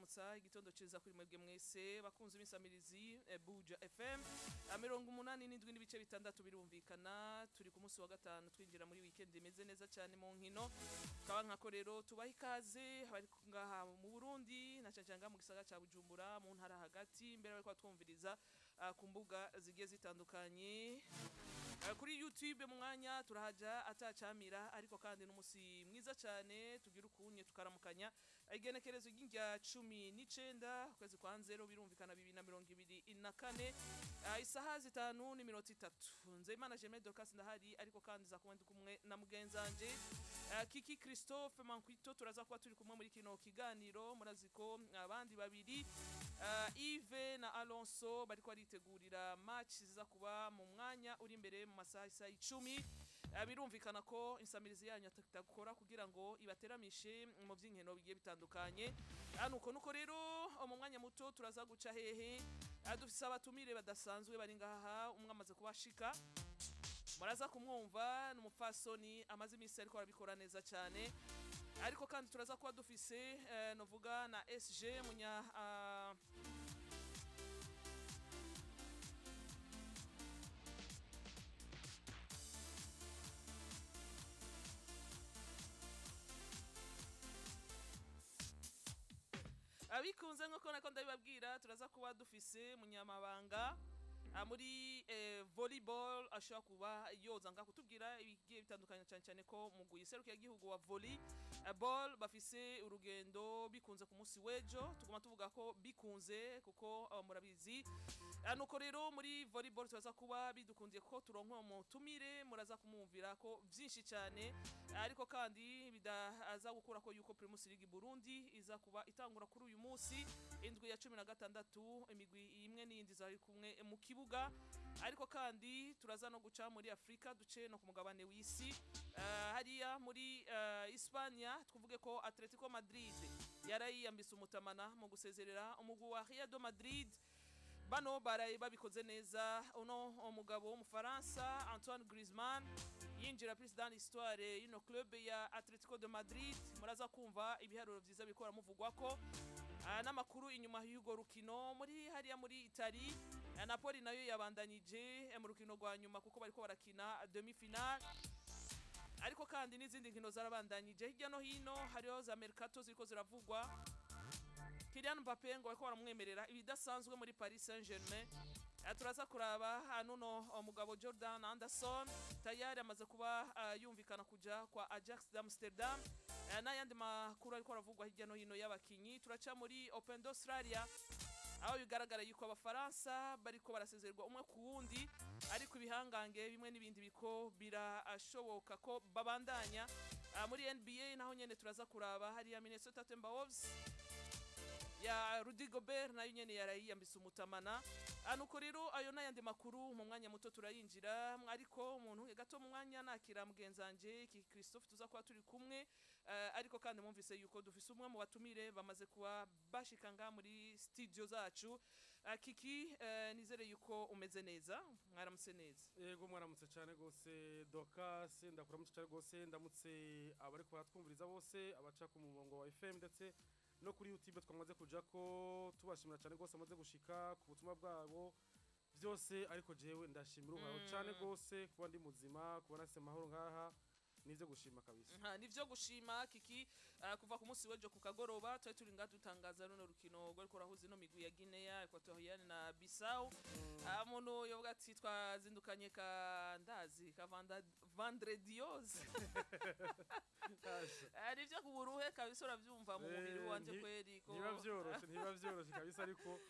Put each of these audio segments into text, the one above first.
kubaramutsa igitondo ciza kuri mwebwe mwese bakunze imisamirizi Buja FM 87 n'ibice bitandatu birumvikana turi ku munsi wa gatanu twinjira muri weekend imeze neza cyane mu nkino kaba nkako rero tubaha ikaze bari ngaha mu Burundi na cyangwa mu gisagara ca Bujumbura mu ntara hagati imbere bari kwatwumviriza ku mbuga zigiye zitandukanye kuri YouTube mu mwanya turahaja atacamira ariko kandi n'umusi mwiza cyane tugira ukunye tukaramukanya igenekerezo ry'injya 19 kwezi kwa 0 birumvikana 2024 isaha 5:03 Nzeyimana Jemé Dorcas ndahari ariko kandi za kumwe na mugenzanje Kiki Christophe Mankwito turaza kuba turi kumwe muri kino kiganiro muraziko abandi babiri Yves na Alonso bariko aritegurira match ziza kuba mu mwanya uri imbere mu masaha 10 birumvikana ko insamirizi yanyu atakora kugira ngo ibateramishe mu by'inkeno bigiye bitandukanye nuko rero mu mwanya muto turaza guca hehe dufise abatumire badasanzwe bari ngaha umwe amaze kubashika muraza kumwumva n'umupfasoni amaze iminsi ariko arabikora neza cyane ariko kandi turaza kuba dufise novuga na SG munya abikunze nk'uko nako ndabibabwira turaza kuba dufise munyamabanga muri volleyball ashaka kuba yoza nga kutubwira ibigiye bitandukanye cyane ko muguye seruki ya gihugu wa volleyball bafise urugendo bikunze ku munsi wejo tuguma tuvuga ko bikunze kuko murabizi nuko rero muri volleyball turaza kuba bidukundiye ko turonka mu tumire muraza kumumvira ko byinshi cyane ariko kandi bidaza gukura ko yuko Primus League Burundi iza kuba itangura kuri uyu munsi indwi ya 16 imigwi imwe n'indi zari kumwe mu kibuga ariko kandi turaza no guca muri Afrika duce no ku mugabane w'isi hariya muri Hispania tuvuge ko Atletico Madrid yarayiyambise umutamana mu gusezerera umugwi wa Real Madrid bano baraye babikoze neza uno umugabo w'umufaransa Antoine Griezmann yinjira president histoire y'ino club ya Atletico de Madrid muraza kumva ibiharuro byiza bikora muvugwa ko n'amakuru inyuma y'ugo rukino muri hariya muri Italy Napoli nayo yabandanyije mu rukino rwa nyuma kuko bariko barakina demi final ariko kandi n'izindi nkino zarabandanyije hirya no hino hariho za mercato ziriko ziravugwa Kylian Mbappé ngo bariko baramwemerera ibidasanzwe muri Paris Saint-Germain turaza kuraba hanuno umugabo Jordan Anderson tayari amaze kuba yumvikana kuja kwa Ajax d'Amsterdam n'ayandi makuru ariko aravugwa hirya no hino y'abakinyi turaca muri Open d'Australia aho bigaragara yuko abafaransa bariko barasezererwa umwe ku wundi ariko ibihangange bimwe n'ibindi biko birashoboka ko babandanya muri NBA naho nyene turaza kuraba hari ya Minnesota Timberwolves ya Rudy Gobert nayo nyene yarayiyambise umutamana nuko rero ayo n'ayandi makuru mu mwanya muto turayinjira ariko umuntu gato mu mwanya nakira mugenzanje Kiki Christophe tuza kuba turi kumwe ariko kandi mumvise yuko dufise umwe mu batumire bamaze kuba bashika nga muri studio zacu Kiki nizere yuko umeze neza mwaramutse neza yego mwaramutse cyane gose Dorcas ndakuramutse cyane gose ndamutse abari ko baratwumviriza bose abaca ku murongo wa FM ndetse no kuri YouTube twamaze kuja ko tubashimira cyane gose amaze gushika ku butumwa bwabo byose ariko jewe ndashimira uhaho cyane gose kuba ndi muzima kuba nase mahoro ngaha nivyo gushima kabisa nivyo gushima Kiki kuva ku munsi wejo ku kagoroba turi nga dutangaza runo rukino rwo korahuze no migwi ya Guinea Equatorial na Bissau muntu yovuga ati twazindukanye ka ndazi ka Vendredios nivyo kuburuhe kabisa uravyumva mu mubiri wanje kweri ko ntibavyoroshe kabisa ariko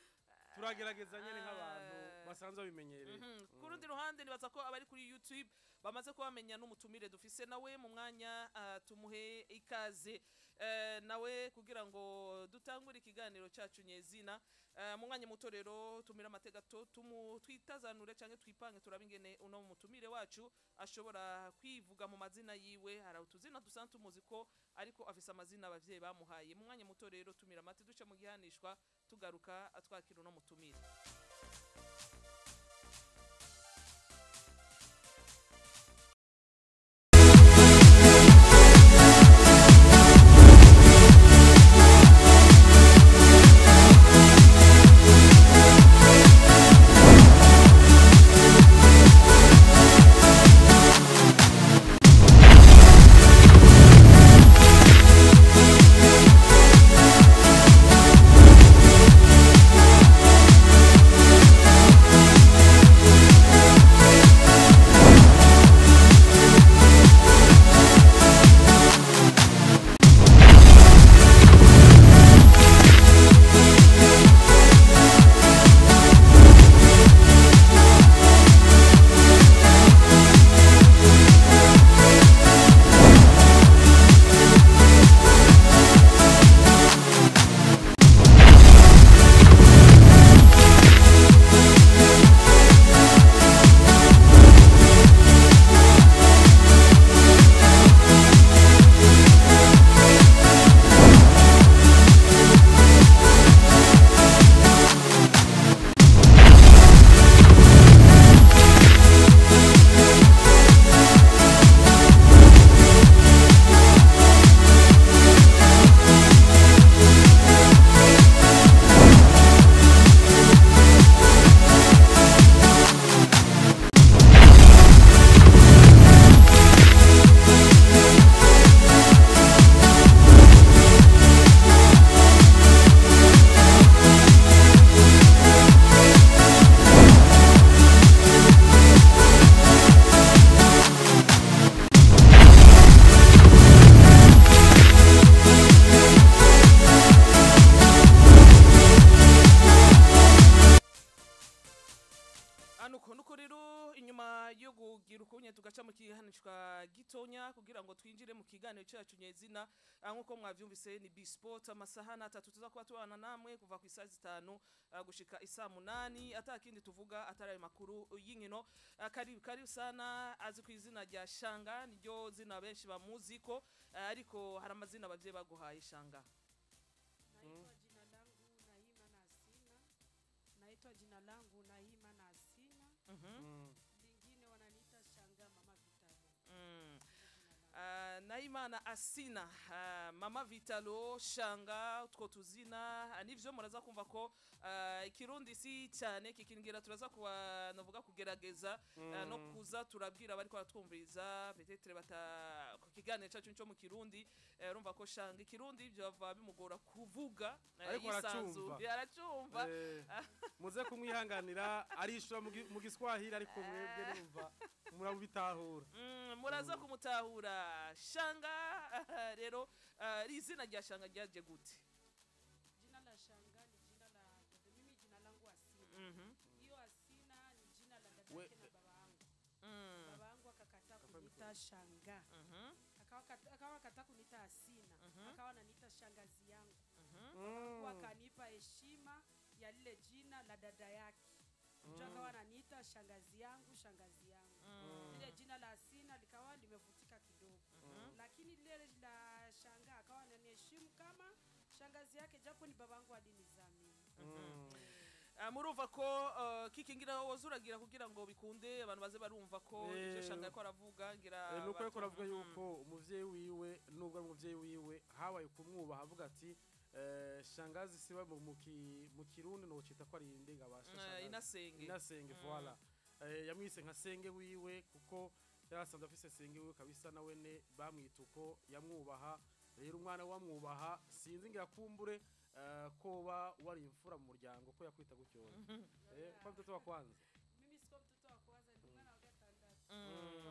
turagerageza nyene nk'abantu basanzwe bimenyereye ku rundi ruhande nibaza ko abari kuri YouTube bamaze kubamenya n'umutumire dufise nawe mu mwanya tumuhe ikaze nawe kugira ngo dutangure ikiganiro cyacu nyezina mu mwanya muto rero tumira amategato twitazanure canke twipange turabingene uno mutumire wacu ashobora kwivuga mu mazina yiwe hari utuzina dusanzwe tumuzi ko ariko afise amazina abavyeyi bamuhaye mu mwanya muto rero tumira amate duce mu gihanishwa tugaruka atwakira uno mutumire inyuma yo kugira ukunye tugaca mu kihanishwa gitonya kugira ngo twinjire mu kiganiro cyacu nyezina nkuko mwavyumvise ni B-Sport amasaha 3 tuza kuba tubana namwe kuva ku isaha 5 gushika isa 8 atakindi tuvuga ataraye makuru y'inkino karibu sana azi ku izina rya Shanga niryo zina benshi bamuziko ariko hari amazina bavye baguhaye Shanga. Naitwa jina langu Naima Nasina. Lingine wananiita Shanga Mama Vitalo. Naimana Asina Mama Vitalo Shanga utwo tuzina nivyo muraza kumva ko ikirundi si cyane kikingira turaza kuba navuga kugerageza no kuza turabwira bari ko twumviriza peut-être bata ku kiganiro cyacu cyo mu kirundi urumva ko Shanga ikirundi byo bava bimugora kuvuga yisanzu yaracumva muze kumwihanganira arishura mu giswahili ariko mwebwe numva murabitahura muraza kumutahura Shanga rero izina rya Shanga ryaje gute? Jina la Shanga ni jina la mimi jina langu Asina. Hiyo Asina ni jina la dada yake na baba yangu. Baba yangu akakataa kuniita Shanga. Akawa kataa kuniita Asina. Akawa ananiita shangazi yangu. Wakanipa heshima ya lile jina la dada yake. Akawa ananiita shangazi yangu. Ile jina la Asina likawa limevutika kidogo. Lakini lile la Shanga akawa ananiheshimu kama shangazi yake japo ni babangu hadi nizamini. Murumva ko kikingira wozuragira kugira ngo bikunde abantu baze barumva ko ivyo Shanga ko aravuga ngira nuko ariko aravuga yuko umuvyeyi wiwe nubwo umuvyeyi wiwe habaye kumwubaha avuga ati shangazi siba mu kirundi no cita ko ari inde gabasha inasenge voilà yamwise nka senge wiwe kuko yarasanzwe afise senge wiwe kabisa na wene bamwituko yamwubaha rero umwana wamwubaha sinzi ngira kumbure koba wari imfura mu muryango ko yakwita gutyo kwa mtoto wa kwanza mimi siko mtoto wa kwanza ni mwana wa gatandatu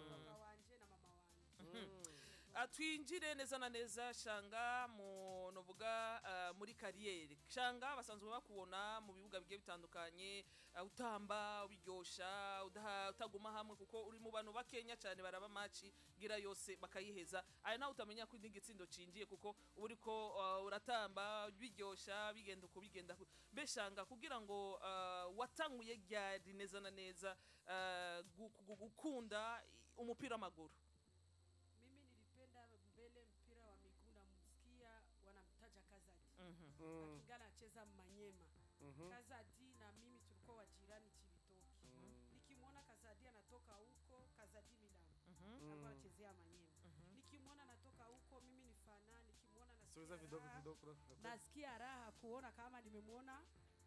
baba wanje na mama wanje atwinjire neza na neza Shanga mu novuga muri kariyeri Shanga basanzwe bakubona mu bibuga bigiye bitandukanye utamba ubiryosha utaguma hamwe kuko uri mu bantu bakenya cyane baraba match gira yose bakayiheza ari nawe utamenya ko indigitsindo cinjiye kuko uri ko uratamba biryosha bigenda uko bigenda be Shanga kugira ngo watanguye ryari neza na neza gukunda umupira w'amaguru. Mbele mpira wa miguu na msikia wanamtaja Kazadi. Akingana acheza Manyema. Kazadi na mimi tulikuwa wajirani Chibitoki. Nikimwona Kazadi anatoka huko Kazadi Milan. Alikuwa anachezea Manyema. Nikimwona anatoka huko mimi ni fana, nikimwona nasikia raha kuona kama nimemwona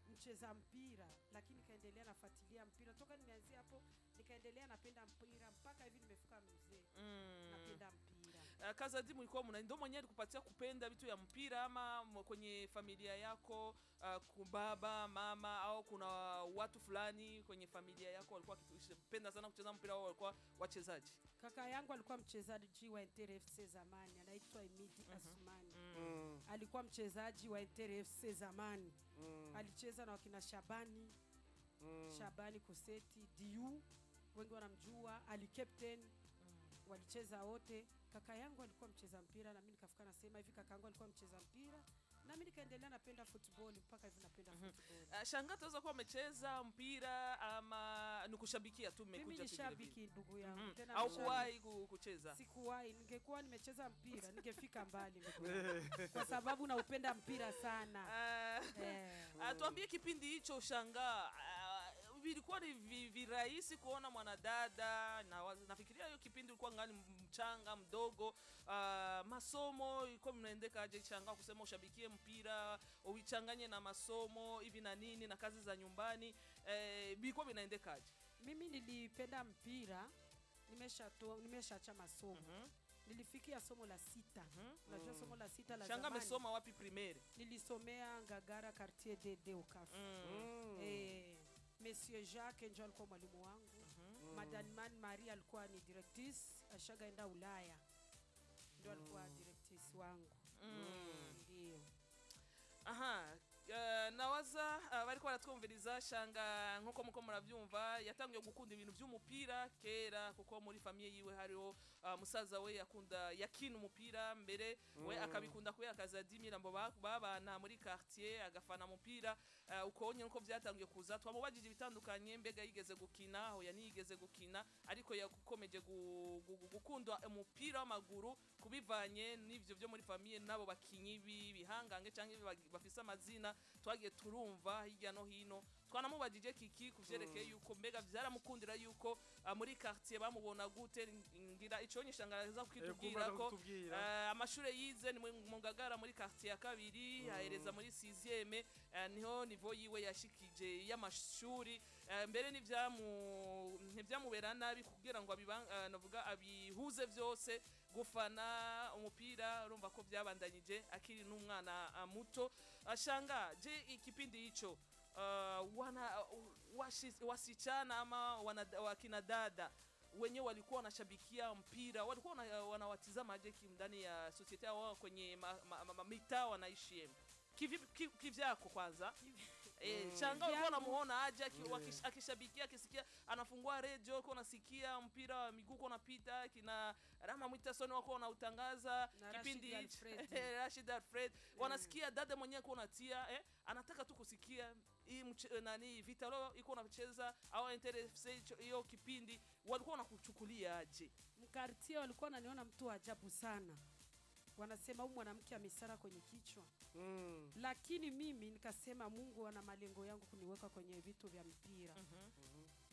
mcheza mpira, lakini kaendelea nafuatilia mpira toka nimeanzia hapo, nikaendelea napenda mpira mpaka hivi nimefika mzee. Napenda mpira. Kazadi mlikuwa ndio mwenyewe alikupatia kupenda vitu ya mpira ama kwenye familia yako baba mama au kuna watu fulani kwenye familia yako walikuwa wakipenda sana kucheza mpira au walikuwa wachezaji? Kaka yangu alikuwa mchezaji wa Inter FC zamani, anaitwa Emidi Asmani. Alikuwa mchezaji wa Inter FC zamani. Alicheza na wakina Shabani Koseti, Diu, wengi wanamjua, Ali captain, walicheza wote. Kaka yangu alikuwa mcheza mpira na mimi nikafika nasema hivi kaka yangu alikuwa mcheza mpira na mimi nikaendelea napenda football mpaka hivi napenda football. Shanga tuweza kuwa umecheza mpira ama nikushabikia tu mmekuja tu? Mimi ni shabiki ndugu yangu. Tena au kuwahi kucheza? Sikuwahi, ningekuwa nimecheza mpira ningefika mbali kwa sababu naupenda mpira sana. Tuambie kipindi hicho Shanga vilikuwa ni virahisi kuona mwanadada na nafikiria hiyo kipindi ulikuwa ngani mchanga mdogo, masomo ilikuwa mnaendeka aje Shanga kusema ushabikie mpira uichanganye na masomo hivi na nini na kazi za nyumbani bilikuwa vinaendeka aje? Mimi nilipenda mpira, nimeshaacha masomo. Nilifikia somo la 6. Unajua somo la 6 la Shanga amesoma wapi primaire? Nilisomea Ngagara quartier de Ukafu. Monsieur Jacques ndio alikuwa mwalimu wangu. Madame Marie alikuwa ni directrice, ashagaenda Ulaya. Ndio alikuwa directrice wangu. Ndio. Nawaza bariko baratwumviriza Shanga nkuko muko muravyumva yatangiye gukunda ibintu by'umupira kera kuko muri famille yiwe hariho musaza we yakina umupira mbere we akabikunda kubera akaza Dimirambo babana muri quartier agafana umupira ukonye nuko byatangiye kuza twamubajije ibitandukanye mbega yigeze gukina aho yanigeze gukina ariko yakomeje gukundwa umupira w'amaguru kubivanye n'ivyo byo muri famille nabo bakinyi bihangange cyangwa bafise amazina twagiye turumva hirya no hino twanamubajije kiki kuvyerekeye yuko mbega vyaramukundira yuko muri quartier bamubona gute ngira ico nyishangaraza kwitubwira ko amashure yize ni mu Ngagara muri quartier ya kabiri ahereza muri 6e niho nivo yiwe yashikije y'amashuri mbere ntivyamubera nabi kugira ngo navuga abihuze vyose gufana umupira urumva ko byabandanyije akiri n'umwana muto Shanga je ikipindi hicho wasichana ama wakina dada wenye walikuwa wanashabikia mpira walikuwa wanawatizama je ndani ya society yao kwenye mitaa wanaishi kivyako kwanza Shanga ulikuwa unamuona aje akishabikia akisikia anafungua radio uko unasikia mpira wa miguu uko unapita kina Rama Mwitasoni wako wanautangaza kipindi Rashid Alfred wanasikia dada mwenyewe kwa unatia anataka tu kusikia hii nani Vitalo iko unacheza au NTFC hiyo kipindi walikuwa wanakuchukulia aje mkartie walikuwa wananiona mtu ajabu sana wanasema huyu mwanamke amesara kwenye kichwa lakini mimi nikasema Mungu ana malengo yangu kuniweka kwenye vitu vya mpira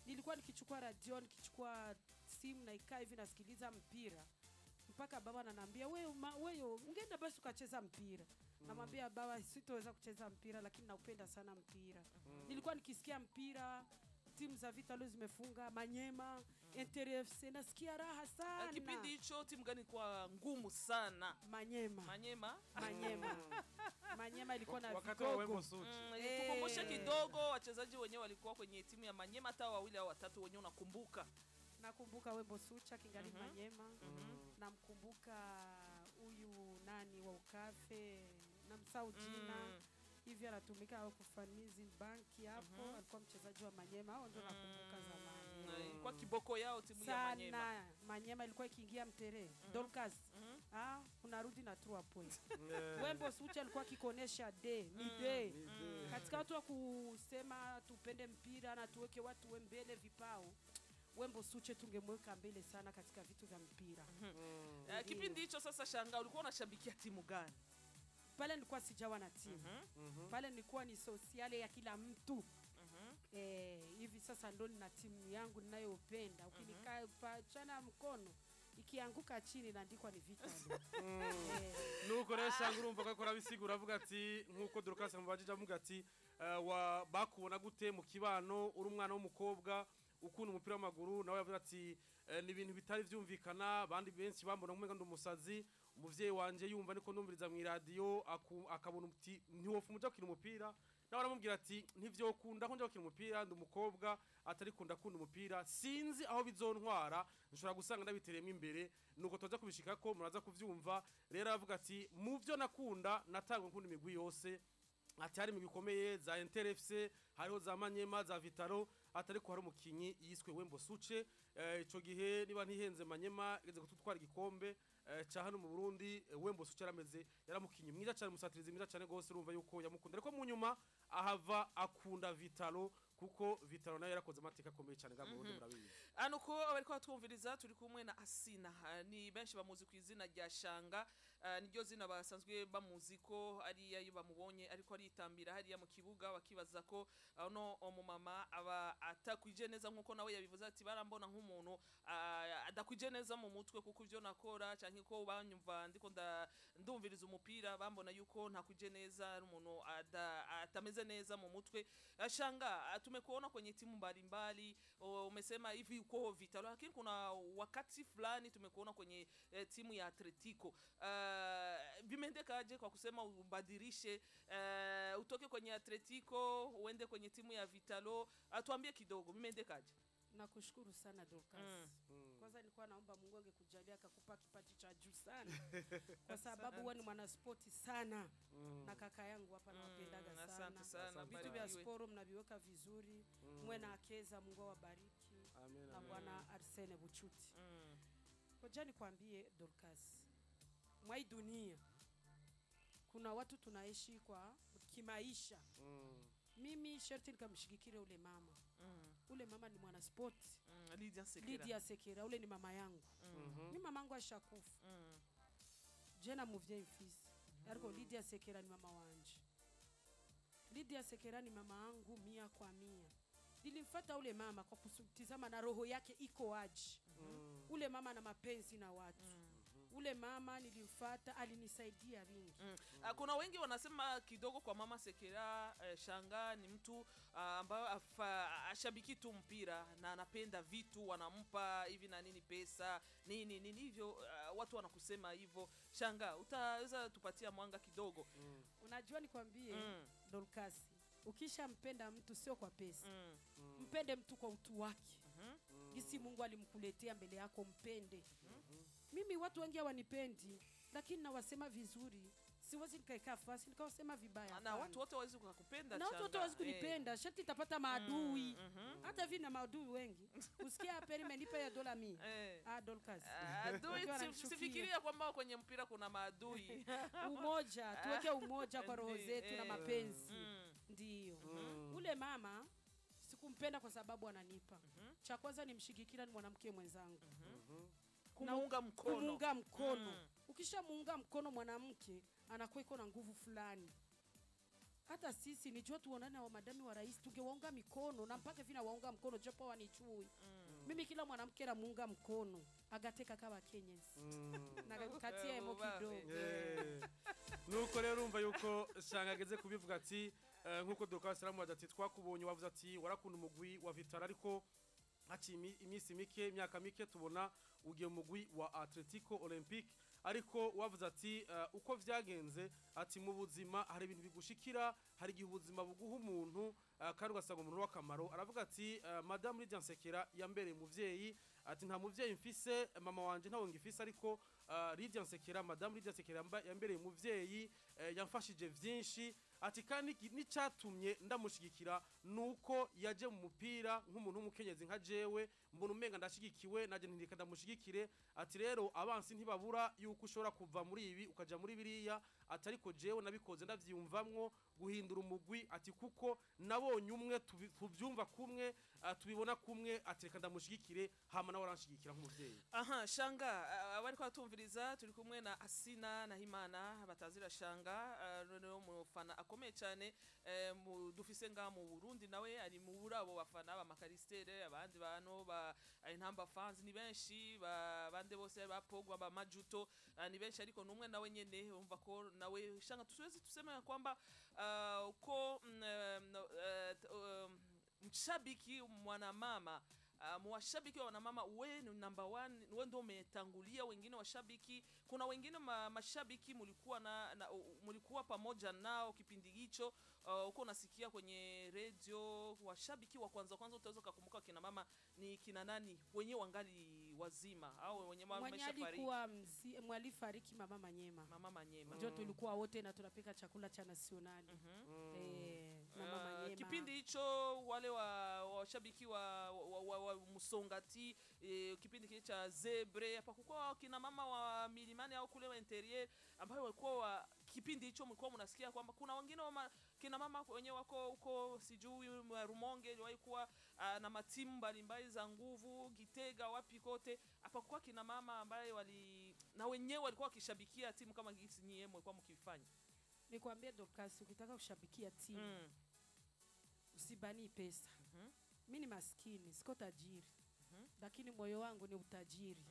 nilikuwa nikichukua radio nikichukua simu na ikaa hivi nasikiliza mpira mpaka baba ananiambia wewe ungeenda basi ukacheza mpira namwambia baba sitoweza kucheza mpira lakini naupenda sana mpira nilikuwa nikisikia mpira timu za Vitalo zimefunga Manyema NTFC nasikia raha sana kipindi hicho timu gani kwa ngumu sana Manyema ilikuwa na vigogo tukumbushe kidogo wachezaji wenyewe walikuwa kwenye timu ya Manyema hata wawili au watatu wenyewe nakumbuka Wembo Sucha kingali Manyema namkumbuka huyu nani wa Ukafe namsahau jina hivi anatumika au kufanizi banki hapo alikuwa mchezaji wa Manyema hao ndio nakumbuka zamani kwa kiboko yao timu ya Manyema ilikuwa ikiingia Mtere Dolcas unarudi na 3 points Wembo Sucha alikuwa kikonesha katika watu wa kusema tupende mpira na tuweke watu mbele vipao Wembo Suche tungemweka mbele sana katika vitu vya mpira kipindi hicho sasa Shanga ulikuwa unashabikia timu gani pale nilikuwa sijawa na timu pale nilikuwa ni sociale ya kila mtu hivi sasa ndo nina timu yangu ninayopenda ukinikaa pachana mkono ikianguka chini naandikwa ni Vitalo nuko rero Shanga urumva ko akora bisigura avuga ati nkuko Dorcas mubajije avuga ati bakubona gute mu kibano uri umwana w'umukobwa ukunda umupira w'amaguru nawe yavuga ati ni ibintu bitari vyumvikana bandi benshi bambona umenga ndumusazi umuvyeyi wanje yumva niko ndumviriza mu radio akabona uti ntiwofu muja gukina umupira nawe aramubwira ati ntivyokunda ko nja gukina umupira ndumukobwa atari kunda umupira sinzi aho bizontwara nshobora gusanga ndabitereyemo imbere nuko toza kubishika ko muraza kuvyumva rero avuga ati mu byo nakunda natangwa nkunda imigwi yose ati hari imigwi ikomeye za NTFC hariho za Manyema za Vitalo atari ko hari umukinyi yiswe Wembo Suche ico gihe niba ntihenze Manyema igeze gutwara igikombe cha hano mu Burundi Wembo Suche yaramukinyi mwiza cyane musatirizi mwiza cyane gose urumva yuko yamukunda ariko mu nyuma ahava akunda Vitalo kuko Vitalo nayo yarakoze amateka akomeye cyane ngabo Burundi murabizi anuko bariko batwumviriza turi kumwe na Asina ni benshi bamuzi ku izina rya Shanga niryo zina basanzwe bamuzi ko ari yayo bamubonye ariko aritambira hariya mu kibuga bakibaza ko no umumama aba atakwije neza nkuko nawe yabivuze ati barambona nk'umuntu adakwije neza mu mutwe kuko ivyo nakora canke ko banyumva ndiko ndumviriza umupira bambona yuko ntakwije neza ari umuntu atameze neza mu mutwe Shanga tumekuona kwenye timu mbalimbali umesema hivi uko Vitalo lakini kuna wakati fulani tumekuona kwenye timu ya Atletico vimeendekaje kwa kusema ubadilishe utoke kwenye Atletico uende kwenye timu ya Vitalo atuambie kidogo vimeendekaje Nakushukuru sana Dorcas. Kwanza nilikuwa naomba Mungu angekujalia akakupa kipaji cha juu sana. Kwa sababu wewe ni mwana sport sana. Na kaka yangu hapa nawapendaga sana. sana, vitu vya barikiwe. sporo mnaviweka vizuri. Mwe na akeza, Mungu awabariki. Amen. Na Bwana Arsene Buchuti. Ngoja nikwambie Dorcas, mwa hii dunia kuna watu tunaishi kwa kimaisha. Mimi sharti nikamshigikire ule mama. Ule mama ni mwana sport. Lydia Sekera, ule ni mama yangu. Mimi mama yangu ashakufa. Jena muvye mfisi. Yariko Lydia Sekera ni mama wanje. Lydia Sekera ni mama yangu 100%. Nilimfuata ule mama kwa kutizama na roho yake iko aje. Ule mama na mapenzi na watu. Ule mama nilimfuata, alinisaidia vingi. Kuna wengi wanasema kidogo kwa mama Sekera, Shanga ni mtu ambaye ashabiki tu mpira na anapenda vitu wanampa hivi na nini, pesa nini hivyo, watu wanakusema hivyo. Shanga, utaweza tupatia mwanga kidogo? Unajua nikwambie Dorcas, ukishampenda mtu sio kwa pesa. Mpende mtu kwa utu wake. Gisi Mungu alimkuletea mbele yako, mpende. Mimi watu wengi hawanipendi, lakini nawasema vizuri. Siwezi nikaeka fasi nikawasema vibaya. Na watu wote hawezi kukupenda. Na watu wote hawezi kunipenda. Shati itapata maadui. Hata vina maadui wengi. Usikia hapa nimenipa ya $100. Dorcas. Adui, sifikiria kwamba kwenye mpira kuna maadui. Umoja, tuweke umoja kwa roho zetu na mapenzi. Ndio. Ule mama sikumpenda kwa sababu ananipa. Cha kwanza nimshigikira, ni mwanamke mwenzangu. Kumuunga mkono. Kumuunga mkono. Ukishamuunga mkono mwanamke, anakuwa iko na nguvu fulani. Hata sisi nijua tuonane wa madami wa rais, tungewaunga mikono na mpaka vina waunga mkono japo wanichui. Mimi kila mwanamke na muunga mkono, agateka kama Kenyans. Na katia emo kidogo. Nuko rero urumva yuko Shanga ageze kubivuga ati nkuko Dorcas Salamu ati twakubonye, wavuze ati warakunda umugwi wa Vitara, ariko haci imisi mike, imyaka mike tubona ugiye umugwi wa Atletico Olympique, ariko wavuze ati uko vyagenze ati mu buzima hari ibintu bigushikira, hari igihe ubuzima buguha umuntu kandi ugasanga umuntu w'akamaro. Aravuga ati Madame Lydia Sekera yambere muvyeyi, ati nta muvyeyi mfise, mama wanje ntawo ngifise, ariko Lydia Sekera, Madame Lydia Sekera yambere muvyeyi, yamfashije vyinshi. Ati kandi n'icyatumye ndamushigikira nuko yaje mu mupira nk'umuntu w'umukenyezi nka jewe, mbona umenga ndashigikiwe, naje ntirika ndamushigikire. Ati rero abansi ntibabura yuko ushobora kuva muri ibi ukaja muri biriya, ati ariko jewe nabikoze ndavyumvamwo guhindura umugwi, ati kuko nabonye umwe tuvyumva kumwe, tubibona kumwe, ati reka ndamushigikire, hama nawe aranshigikira nk'umuvyeyi. Shanga, abari kwatumviriza turi kumwe na Asina na Himana batazira Shanga, no mufana akomeye cyane dufise nga mu Burundi, nawe ari mu burabo bafana ba Makaristere, abandi bantu ba Intamba fans ni benshi, bande bose ba Pogwa ba Majuto ni benshi, ariko numwe nawe nyene umva ko nawe Shanga tuwezi tuseme kwamba uko mshabiki mwanamama, mwashabiki wa wanamama we ni number 1, wewe ndio umetangulia wengine washabiki. Kuna wengine mashabiki mulikuwa pamoja nao kipindi hicho, uko unasikia kwenye radio washabiki wa kwanza utaweza kukumbuka kina mama ni kina nani wenyewe wangali wazima au wenyewe wameshafariki? Mwalifariki Mama Manyema. Mama Manyema ndio tulikuwa wote na tunapika chakula cha nationali. Mama Manyema kipindi hicho, wale washabiki wa Musongati, kipindi kile cha Zebre, hapa kulikuwa kina mama wa milimani au kule wa interior ambao walikuwa kipindi hicho mlikuwa mnasikia kwamba kuna wengine kina mama wenyewe wako huko sijui Rumonge walikuwa na matimu mbalimbali za nguvu, Gitega, wapi kote. Hapa kwa kina mama ambaye na wenyewe walikuwa wakishabikia timu kama gisi nyie mlikuwa mkifanya. Nikwambia Dorcas, ukitaka kushabikia timu usibani pesa. Mimi ni maskini, siko tajiri. Lakini moyo wangu ni utajiri.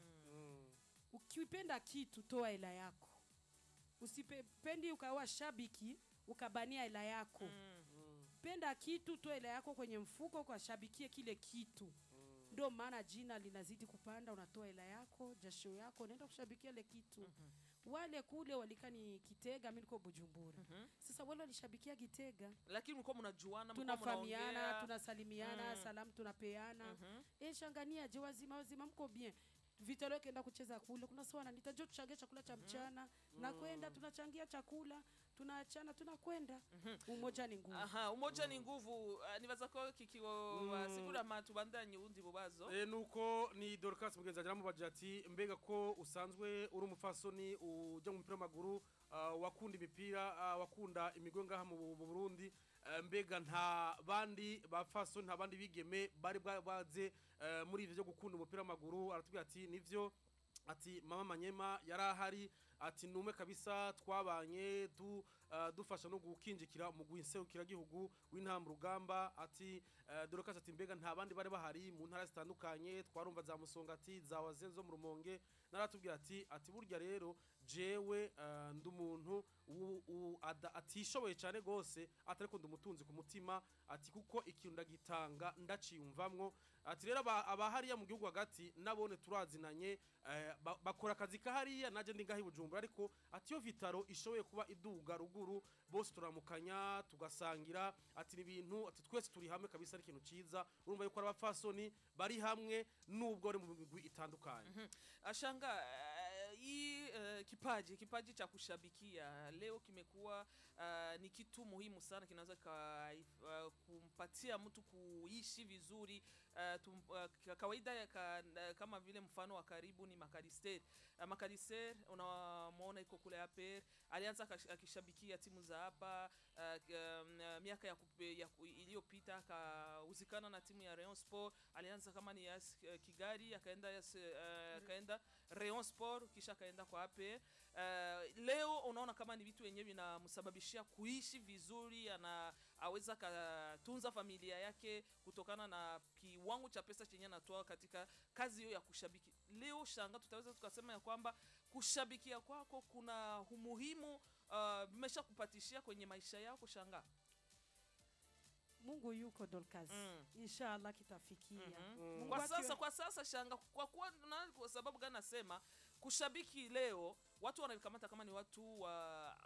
Ukipenda kitu toa hela yako. Usipendi ukawa shabiki ukabania hela yako. Penda kitu, toa hela yako kwenye mfuko ukashabikie kile kitu. Ndio maana jina linazidi kupanda, unatoa hela yako, jasho yako, unaenda kushabikia ile kitu. Wale kule walikani Kitega, mimi niko Bujumbura. Sasa wale walishabikia Kitega. Lakini mko mnajuana, tunafahamiana, tunasalimiana, salamu tunapeana. Shangania je wazima mko bien. Vitalo kenda kucheza kule, kuna sawa ananiita njoo tuchangie chakula cha mchana, na kwenda tunachangia chakula. tunaachana tunakwenda. Umoja ni nguvu. Aha, umoja ni nguvu. Nibaza ko kikiwo sigura matubandanye ubundi bubazo. Nuko ni Dorcas mugenzi aramubaje ati mbega ko usanzwe uri umufasoni ujya mu mupira w'amaguru wakunda imipira wakunda imigwe ngaha mu Burundi, mbega nta bandi bafasoni nta bandi bigeme bari baze muri ivyo byo gukunda umupira w'amaguru? Aratubwira ati nivyo, ati mama Manyema yarahari, ati nume kabisa twabanye dufasha no gukinjikira mu guinserukira gihugu w'intamba rugamba. Ati Dorcas ati mbega nta bandi bari bahari mu ntara zitandukanye, twarumva za Musongati za Wazenzo mu Rumonge. Naratubwira ati burya rero jewe ndumuntu atishoboye cyane gose, atariko ndumutunzi ku mutima, ati kuko ikintu ndagitanga ndaciyumvamwo. Ati rero abahariya mu gihugu hagati nabone turazinanye, bakora akazi kahariya naje ndi ngahi Bujumbura, ariko ati yo Vitaro ishoboye kuba iduga ruguru bose turamukanya tugasangira. Ati ibintu ati twese turi hamwe kabisa, ari ikintu ciza. Urumva yuko abafasoni bari hamwe nubwo ari mu migwi itandukanye. Ashanga kipaji cha kushabikia leo kimekuwa ni kitu muhimu sana, kinaweza kumpatia mtu kuishi vizuri. Kawaida kama vile mfano wa karibu ni Makalister. Makalister unamuona iko kule hapa, alianza akishabikia timu za hapa miaka iliyopita, akauzikana na timu ya Rayon Sport. Alianza kama ni Kigali, akaenda Rayon Sport, kisha akaenda kwa hapa. Leo unaona kama ni vitu wenyewe vinamsababishia kuishi vizuri, aweza kutunza familia yake kutokana na kiwango cha pesa chenye anatoa katika kazi hiyo ya kushabiki. Leo Shanga, tutaweza tukasema ya kwamba kushabikia kwako kuna umuhimu mmesha kupatishia kwenye maisha yako Shanga. Mungu yuko Dorcas. Inshallah kitafikia. Kwa sasa Shanga, kwa sababu gani nasema kushabiki leo watu wanavikamata kama ni watu wa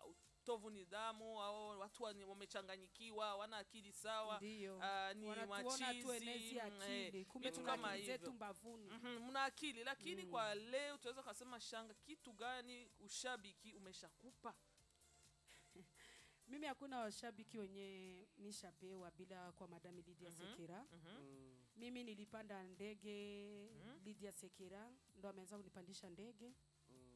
tovu nidhamu au watu wamechanganyikiwa, wana akili sawa, ni machizi, kumbe tuna akili zetu mbavuni. Mna akili, lakini kwa leo tunaweza kusema Shanga, kitu gani ushabiki umeshakupa? Mimi hakuna washabiki wenye nishapewa bila kwa Madame Lydia Sekera. Mimi nilipanda ndege, Lydia Sekera ndo ameanza kunipandisha ndege.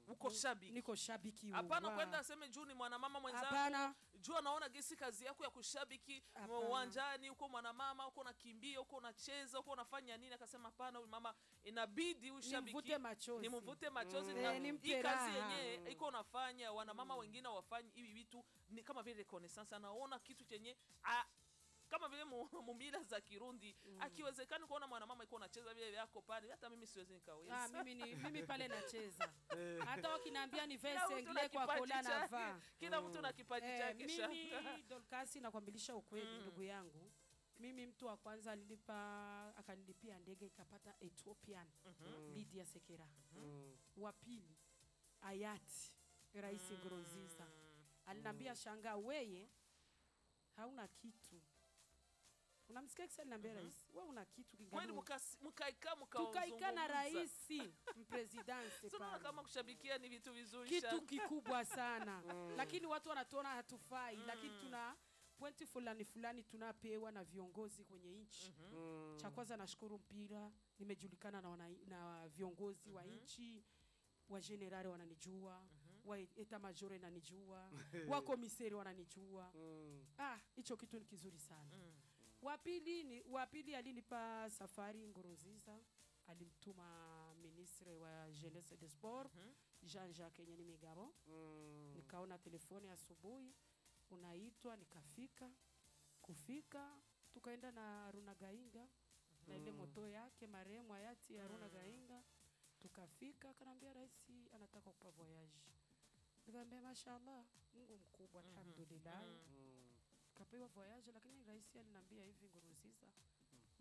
Uko shabiki? Niko shabiki. Hapana kwenda aseme juu ni mwanamama mwenzangu. Juu anaona gesi kazi yako ya kushabiki uwanjani, uko mwanamama, uko unakimbia, uko unacheza, uko unafanya nini, akasema hapana, huyu mama inabidi ushabiki. Nimvute machozi. Hii kazi yenyewe iko unafanya, wanamama wengine wafanye hivi vitu ni kama vile reconnaissance. Anaona kitu chenye kama vile mumila za Kirundi, akiwezekana kuona mwanamama iko anacheza vile yako pale, hata mimi siwezi nikaweza. Mimi pale nacheza. Hata wakiniambia ni vest engle kwa kola na va. Kila mtu na kipaji chake. Mimi Dorcas nakwambilisha ukweli ndugu yangu. Mimi mtu wa kwanza akanilipia ndege ikapata Ethiopian, Lydia Sekera. Wa pili Hayati Rais Nkurunziza. Aliniambia Shanga, weye hauna kitu. Unamsikia kisa niambia rais, wewe una kitu kingine. Kwani tukaika na rais mpresidente pale. Kama kushabikia ni vitu vizuri sana. Kitu kikubwa sana. Lakini watu wanatuona hatufai, lakini tuna pointi fulani tunapewa na viongozi kwenye nchi. Cha kwanza nashukuru mpira, nimejulikana na viongozi wa nchi, wa generali wananijua, wa eta majore wananijua, wa komiseri wananijua. Hicho kitu ni kizuri sana. Wapili alinipa safari Nkurunziza, alimtuma ministre wa jeunesse des sports Jean-Jacques Nyenimigabo. Nikaona telefoni asubuhi unaitwa, kufika tukaenda na Aruna Gainga na ile moto yake marehemu hayati Aruna Gainga. Tukafika akanambia rais anataka kupa voyage. Nikamwambia mashallah, Mungu mkubwa, alhamdulillah. Kapewa voyage, lakini rais aliniambia hivi, Nkurunziza,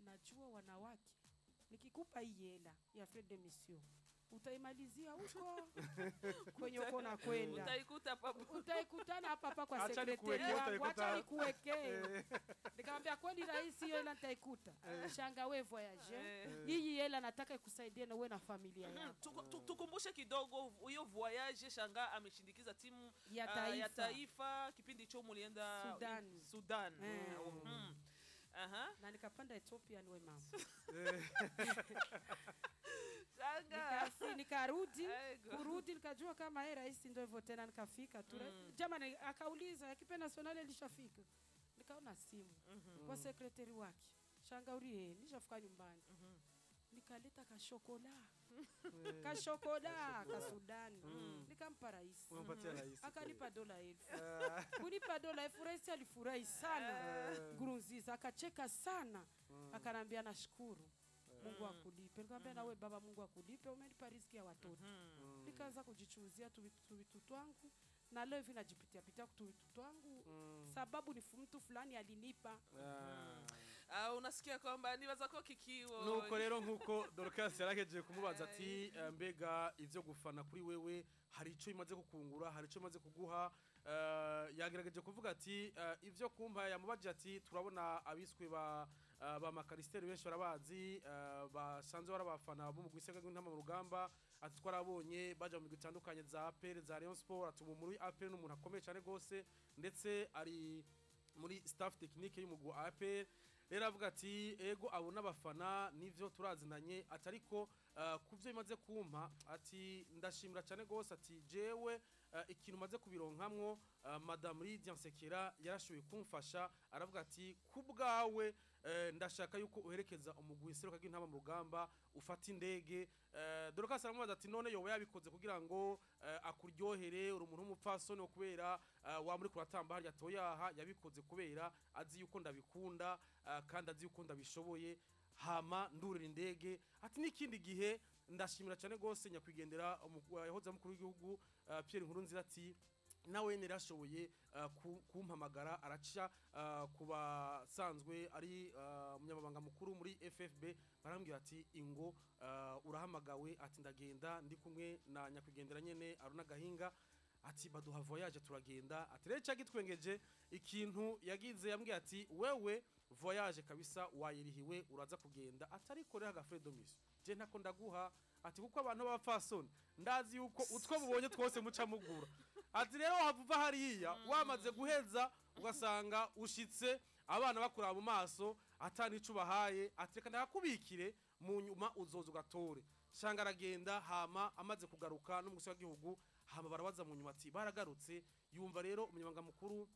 najua wanawake nikikupa hii hela ya frais de mission utaimalizia huko kwenye uko na kwenda, utaikutana hapa kwa secretary wangu, acha nikuwekee. Nikamwambia nikamwambia kweli rais, hiyo hela nitaikuta. Shanga we voyage. Hii hela nataka ikusaidie na wewe na familia yako. Tukumbushe kidogo hiyo voyage Shanga ameshindikiza timu ya taifa kipindi cho mulienda Sudan. Na nikapanda Ethiopia niwe mama. Nikarudi nikajua kama yeye rais ndio hivyo tena, nikafika tu jamani, akauliza ekipe nationale ilishafika, nikaona simu kwa sekretari wake, Shangaurie nishafika nyumbani, nikaleta kashokola ka Sudani, nikampa rais, akanipa $1000. Kunipa $1000, rais alifurahi sana. Nkurunziza akacheka sana, akanambia nashukuru, Mungu akulipe. Nikamwambia na wewe baba, Mungu akulipe, umenipa riziki ya watoto. Nikaanza kujichuzia tuvitu twangu, na leo hivi najipitia kutuvitu twangu, sababu ni mtu fulani alinipa. Unasikia kwamba nibaza ko kikiwo nuko rero nkuko Dorcas yarakeje kumubaza ati mbega ivyo gufana kuri wewe hari ico imaze kukungura, hari ico imaze kuguha. Yagerageje kuvuga ati ivyo kumpa yamubaje ati turabona abiswe ba makaristeri benshi barabazi, basanzwe barabafana bo mu gwisega gw'intama mu rugamba, ati twarabonye baje mu gitandukanye za APR za Rayon Sport, atumu muri APR n'umuntu akomeye cyane gose, ndetse ari muri staff technique y'umugwi APR. Rero avuga ati ego abona abafana nivyo turazinanye, atariko kuvyo imaze kumpa ati ndashimira cyane gose, ati jewe ikintu maze kubironkamwo Madame Lydia Nsekera yarashoboye kumfasha. Aravuga ati kubgawe ndashaka yuko uherekeza umugwi Seruka gw'intama mu rugamba, ufata indege. Dorcas aramubaza ati none yowe yabikoze kugira ngo akuryohere, uri umuntu w'umupfasoni kubera wa muri kuratamba hari atoyaha, yabikoze kubera azi yuko ndabikunda kandi azi yuko ndabishoboye, hama ndurira indege. Ati n'ikindi gihe ndashimira cyane gose nyakwigendera yahoze mukuru w'igihugu Pierre Nkurunziza, ati nawe nerashoboye kumpamagara araca kuba sanzwe ari umunyamabanga mukuru muri FFB, barambwira ati ingo urahamagawe, ati ndagenda ndi kumwe na nyakwigendera nyene Aruna Gahinga, ati baduha voyage turagenda. Ati rero cyagitwengeje ikintu yagize, yambwiye ati wewe voyage kabisa wayirihiwe uraza kugenda, atari ko rega Fredomis je ntako ndaguha, ati kuko abantu b'abafasoni ndazi yuko utwo mubonye twose muca mugura. Ati rero havuva hariya wamaze guheza ugasanga ushitse abana bakura mu maso atani ico bahaye, ati reka ndakubikire mu nyuma uzoza ugatore. Shanga aragenda, hama amaze kugaruka n'umugisi w'igihugu, hama barabaza mu nyuma ati baragarutse. Yumva rero umunyamabanga mukuru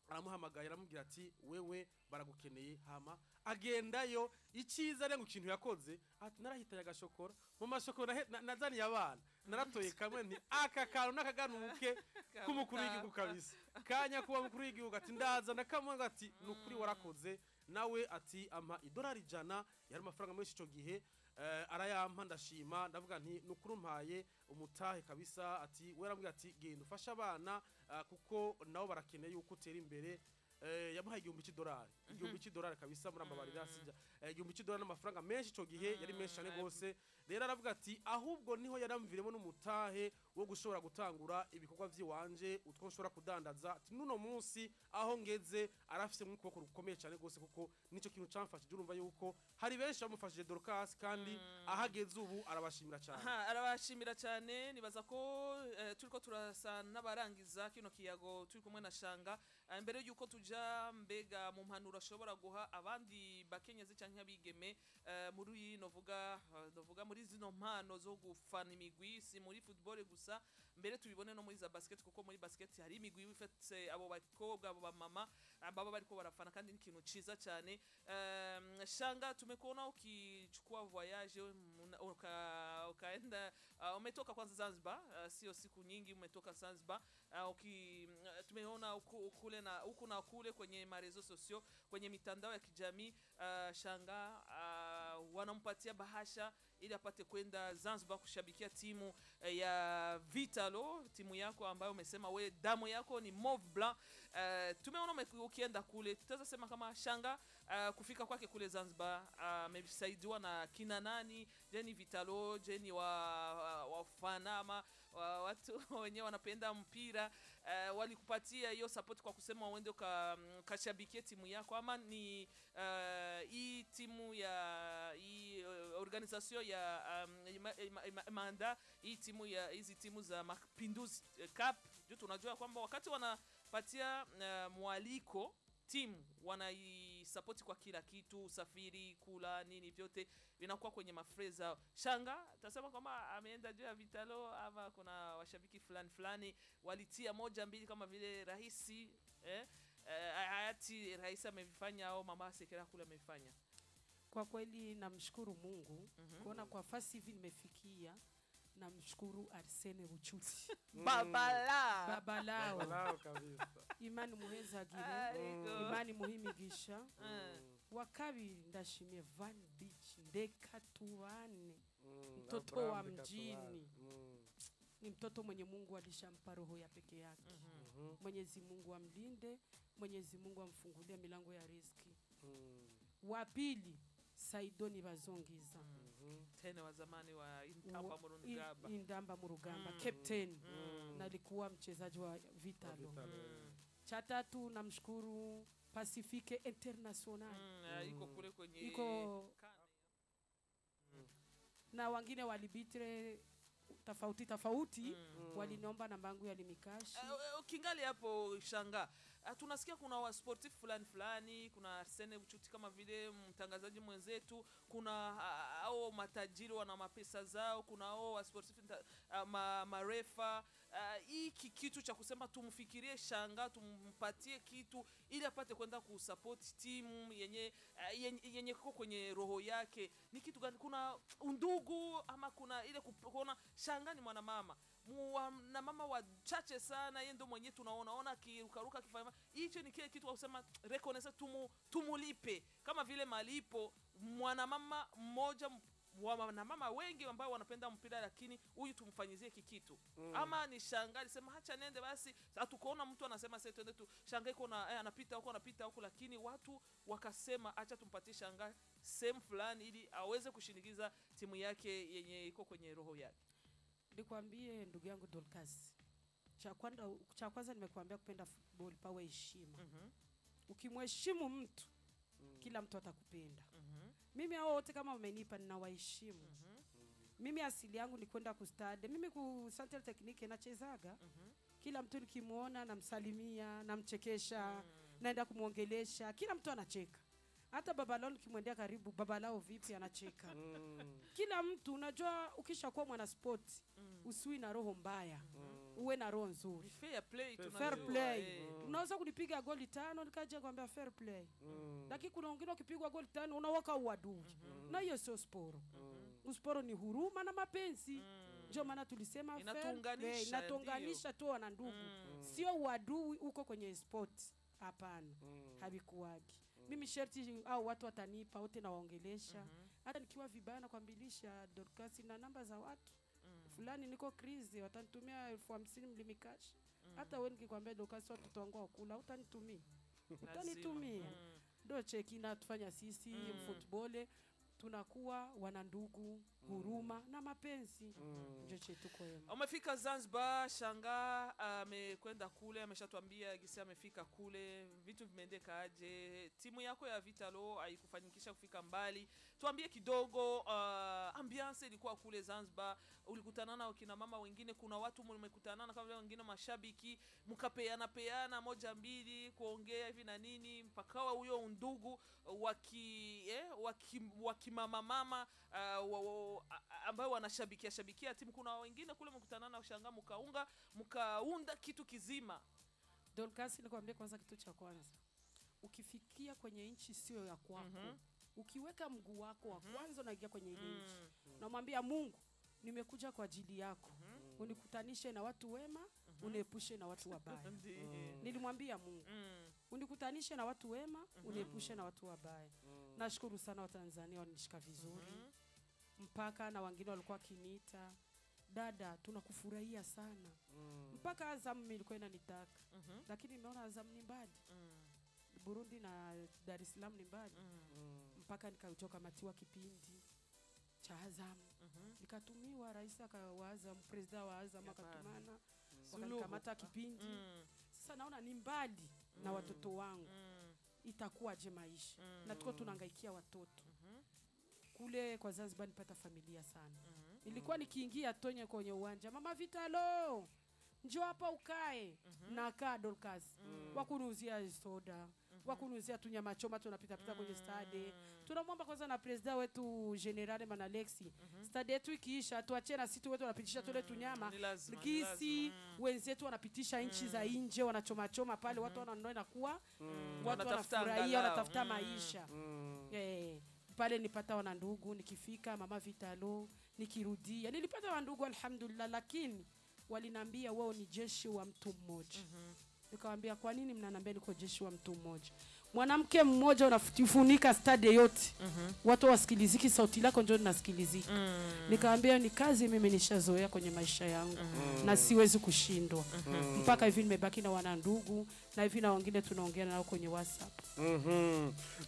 aramuhamagaye aramubwira ati wewe baragukeneye, hama agendayo. Iciza rero ikintu yakoze, ati narahitaye agashokora mu mashokora nazaniye abana, naratoye kamwe nti aka kantu nakaganuke kumukuru w'igihugu kabisa, kanya kuba mukuru w'igihugu, ati ndaza nakamwe, ati nukuri warakoze. Nawe ati ampa $100 yari amafaranga menshi ico gihe, arayampa ndashima, ndavuga nti nukuri mpaye umutahe kabisa. Ati werambwira ati genda ufasha abana kuko nabo barakeneye yuko utera imbere. Yamuhaye $1000 kabisa, murambabarira sija $1000 n'amafaranga menshi ico gihe, yari menshi cyane gose. Rero aravuga ati ahubwo niho yaramviremo n'umutahe wo gushobora gutangura ibikorwa vy'iwanje, utwo nshobora kudandaza. Ati nuno munsi aho ngeze arafise mu kuboko rukomeye cyane gose, kuko nico kintu camfashije. Urumva yuko hari benshi bamufashije Dorcas, kandi ahageze ubu arabashimira cyane. Arabashimira cyane. Nibaza ko turiko turasa n'abarangiza kino kiyago turi kumwe na Shanga. Mbere yuko tuja mbega mu mpanuro ashobora guha abandi bakenyezi cyangwa abigeme muri novuga muri zino mpano zo gufana imigwi, si muri football gusa, mbere tubibone no muri za basket, kuko muri basket hari imigwi ifite abo bakobwa abo bamama baba bariko barafana, kandi ni ikintu ciza cyane. Shanga, tumekuona ukichukua voyage ukaenda, umetoka kwanza Zanzibar, sio siku nyingi umetoka Zanzibar. Tumeona ukule na huku na kule kwenye marezo sosio, kwenye mitandao ya kijamii. Shanga wanampatia bahasha ili apate kwenda Zanzibar kushabikia timu ya Vitalo, timu yako ambayo umesema we damu yako ni Mauve Blanc. Tumeona ukienda kule, tutaweza sema kama Shanga kufika kwake kule Zanzibar amesaidiwa na kina nani? Jeni Vitalo, jeni wa Fanama, watu wenyewe wanapenda mpira walikupatia hiyo support kwa kusema uende kashabikie timu yako, ama ni hii timu ya hii organization ya manda hii timu ya hizi timu za Mapinduzi Cup? Juu tunajua kwamba wakati wanapatia mwaliko timu wanaisapoti kwa kila kitu, usafiri, kula, nini vyote vinakuwa kwenye mafreza. Shanga tasema kwamba ameenda juu ya Vitalo, ama kuna washabiki fulani walitia moja mbili kama vile Raisi hayati Raisi amefanya au mama Sekera kule amefanya? Kwa kweli namshukuru Mungu kuona kwa fasi hivi nimefikia. Namshukuru Arsene Buchuti babalao kabisa. Imani muheza gire imani muhimigisha wa kabiri ndashimye Van Beach ndeka tuwane mtoto wa mjini. Ni mtoto mwenye Mungu alishampa roho ya peke yake. Mwenyezi Mungu amlinde, Mwenyezi Mungu amfungulie milango ya riziki. Wa pili Saidoni Bazongiza tena wa zamani wa Indamba Murugamba captain na alikuwa mchezaji wa Vitalo. Cha tatu namshukuru Pacifique International iko kule kwenye iko na wengine walibitre tofauti waliniomba namba yangu ya limikashi. Kingali hapo Shanga, tunasikia kuna wa sportif fulani, kuna Arsene Buchuti kama vile mtangazaji mwenzetu, kuna au matajiri wana mapesa zao, kuna au wa sportif marefa. Hii kitu cha kusema tumfikirie Shanga, tumpatie kitu ili apate kwenda kusupport timu yenye kwenye roho yake, ni kitu gani? Kuna undugu ama kuna ile kuona Shanga ni mwanamama na mama wachache sana, yeye ndio mwenyewe tunaona kirukaruka kifanya hicho. Ni kile kitu kusema reconnaissance, tumulipe kama vile malipo mwanamama mmoja na mama wengi ambao wanapenda mpira, lakini huyu tumfanyizie kitu. Ama ni Shanga alisema acha nende basi, hatukuona mtu anasema sasa twende tu Shanga iko na anapita huko, lakini watu wakasema acha tumpatie Shanga same fulani ili aweze kushinikiza timu yake yenye iko kwenye roho yake. Nikwambie ndugu yangu Dolcas, cha kwanza nimekuambia kupenda football pawe heshima. Ukimheshimu mtu kila mtu atakupenda. Mimi hao wote kama wamenipa ninawaheshimu. Mimi asili yangu ni kwenda kustade. Mimi ku Central Technique nachezaga. Kila mtu nikimuona namsalimia, namchekesha, naenda kumuongelesha, kila mtu anacheka. Hata babalao nikimwendea karibu, babalao vipi, anacheka. Kila mtu unajua ukishakuwa mwana sport usiwi na roho mbaya. Uwe na roho nzuri. Fair play. Unaweza kunipiga goli 5 nikaje kwambia fair play. Lakini kuna wengine ukipigwa goli 5 unawaka uadui. Na hiyo sio sporo. Sporo ni huruma na mapenzi. Ndio maana tulisema inatuunganisha tu wana ndugu. Sio uadui uko kwenye sport. Hapana. Habikuwagi. Mimi sherti au watu watanipa wote na waongelesha. Hata nikiwa vibaya na kuambilisha Dorcas na namba za watu fulani niko krizi, watanitumia 50,000 mlimikashi. Hata wewe nikikwambia Dorcas watoto wangu wakula utanitumia. Utanitumia. Ndio cheki na tufanya sisi football, tunakuwa wana ndugu, huruma na mapenzi. Ndio chetu kwa yeye. Umefika Zanzibar, Shanga amekwenda kule, ameshatuambia gisi amefika kule, vitu vimeendeka aje? Timu yako ya Vitalo haikufanikisha kufika mbali. Tuambie kidogo ambiance ilikuwa kule Zanzibar. Ulikutana na kina mama wengine, kuna watu mmekutana kama vile wengine mashabiki, mkapeana moja mbili kuongea hivi na nini, mpaka huyo undugu wakimama ambao wanashabikia timu. Kuna wengine kule mkutana na Shanga mkaunda kitu kizima. Dolcas, nikwambia kwanza kitu cha kwanza, ukifikia kwenye nchi sio ya kwako, ukiweka mguu wako wa kwanza unaingia kwenye ile nchi, namwambia Mungu nimekuja kwa ajili yako, unikutanishe na watu wema, uniepushe na watu wabaya. Nilimwambia Mungu unikutanishe na watu wema, uniepushe na watu wabaya. Nashukuru sana wa Tanzania wanishika vizuri. Mpaka na wengine walikuwa kiniita, dada tunakufurahia sana. Mpaka Azam ilikuwa inanitaka. Lakini nimeona Azam ni mbali. Burundi na Dar es Salaam ni mbali. Mpaka nikachoka matiwa kipindi cha Azam. Nikatumiwa rais akawaza president wa Azam akatumana wakanikamata kipindi. Sasa naona ni mbali na watoto wangu. Itakuwaje maisha? Na tuko tunahangaikia watoto. Kule kwa Zanzibar nipata familia sana. Nilikuwa nikiingia Tonye kwenye uwanja, mama Vitalo, njoo hapa ukae. Nakaa Dorcas. Wakunuzia soda, wakunuzia tunyama choma tunapita kwenye stade. Tunamwomba kwanza na president wetu General Manalexi. Stade yetu ikiisha tuache na sisi wetu wanapitisha tule tunyama. Kisi wenzetu wanapitisha inchi za nje wanachoma choma pale watu wanaona inakuwa watu wanafurahia wanatafuta maisha. Pale nipata wana ndugu nikifika mama Vitalo nikirudia nilipata wana ndugu alhamdulillah, lakini walinambia wao ni jeshi wa mtu mmoja. Nikamwambia kwa nini mnaniambia niko jeshi wa mtu mmoja? Mwanamke mmoja unafunika stade yote. Watu wasikiliziki sauti lako njoo nasikiliziki. Nikamwambia ni kazi mimi nishazoea kwenye maisha yangu na siwezi kushindwa. Mpaka hivi nimebaki na wana ndugu na hivi na wengine tunaongea nao kwenye WhatsApp.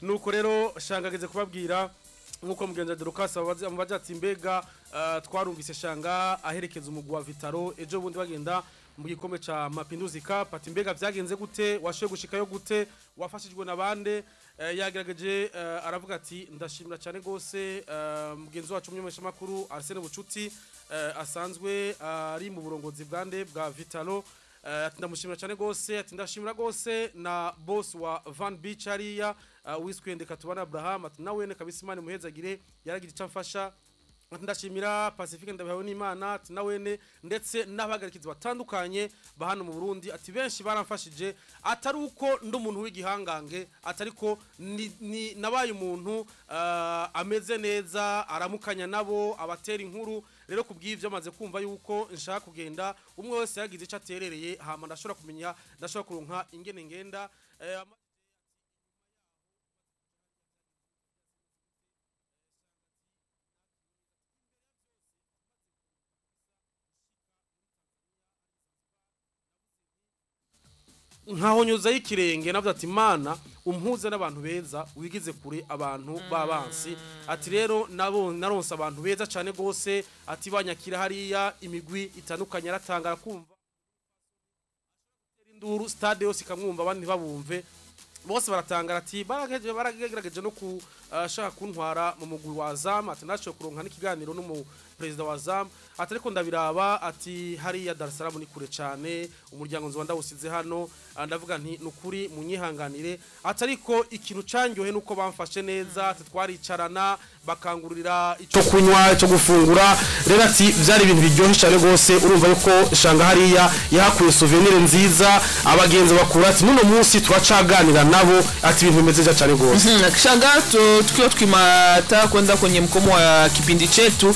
Nuko rero shangageze kubabwira nkuko mugenza Dorcas abaje ati mbega twarumvise Shanga aherekeza umugwi wa Vitaro ejo bundi bagenda mu gikombe ca Mapinduzi Cup, ati mbega vyagenze gute, washoye gushikayo gute, wafashijwe nabande? Yagerageje aravuga ati ndashimira cyane gose mugenzi wacu umunyamesha makuru Arsene Bucuti asanzwe ari mu burongozi bwande bwa Vitalo. Ati ndamushimira cyane gose, ati ndashimira gose na boss wa Van Beach hariya wiskwende Katubana Abraham, ati nawe ne kabisa Imana muhezagire yaragira icamfasha. Ati ndashimira Pacifique ndabaho n'Imana, ati nawene ndetse n'abagarikizi batandukanye bahano mu Burundi, ati benshi baramfashije, atari uko ndumuntu w'igihangange, atari ko ni nabaye umuntu ameze neza aramukanya nabo abatera inkuru. Rero kubw'ivyo amaze kumva yuko nshaka kugenda umwe wese yagize ico aterereye hama ndashobora kumenya ndashobora kuronka ingene ngenda. Nkaho nyuza y'ikirenge navuze ati Mana umpuze n'abantu beza wigize kure abantu babansi. Ati rero nabo naronse abantu beza cyane gose, ati banyakira hariya imigwi itandukanye aratangara kumva induru stade yose ikamwumva abandi babumve bose baratangara, ati baragerageje no kushaka kuntwara mu mugwi wa Azam. Ati naco kuronka n'ikiganiro n'umu president wa Azam, ati ariko ndabiraba, ati hariya Dar es Salaam ni kure cyane, umuryango nzo ndawusize hano, ndavuga nti nukuri munyihanganire. Ati ariko ikintu cyanyohe nuko bamfashe neza, ati twaricarana bakangurira icyo kunywa cyo gufungura. Rero ati byari ibintu biryoshye cyane gose, urumva yuko Shanga hariya yahakuye souvenir nziza abagenzi bakura. Ati nuno munsi turacaganira nabo, ati ibintu bimeze cyane gose. Shanga tukiwa tukimata kwenda kwenye mkomo wa kipindi chetu,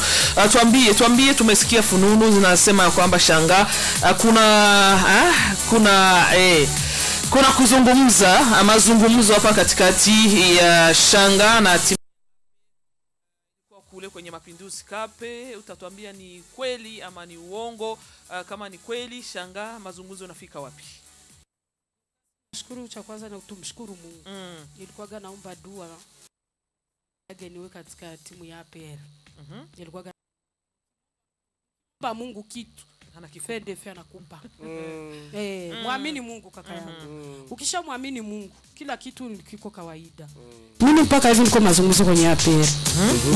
tuambie tumesikia fununu zinasema kwamba Shanga kuna kuzungumza mazungumzo hapa katikati ya Shanga na timu kwa kule kwenye Mapinduzi Cup. Utatuambia ni kweli ama ni uongo? Kama ni kweli, Shanga mazungumzo yanafika wapi? Shukuru cha kwanza na tumshukuru Mungu. Nilikuwa naomba dua ageniwe katika timu ya APR. Nilikuwa naomba Mungu kitu anakifende fia nakumpa. Muamini Mungu kaka yangu. Ukishamwamini Mungu kila kitu kiko kawaida. Mimi mpaka hivi niko mazungumzo kwenye APR.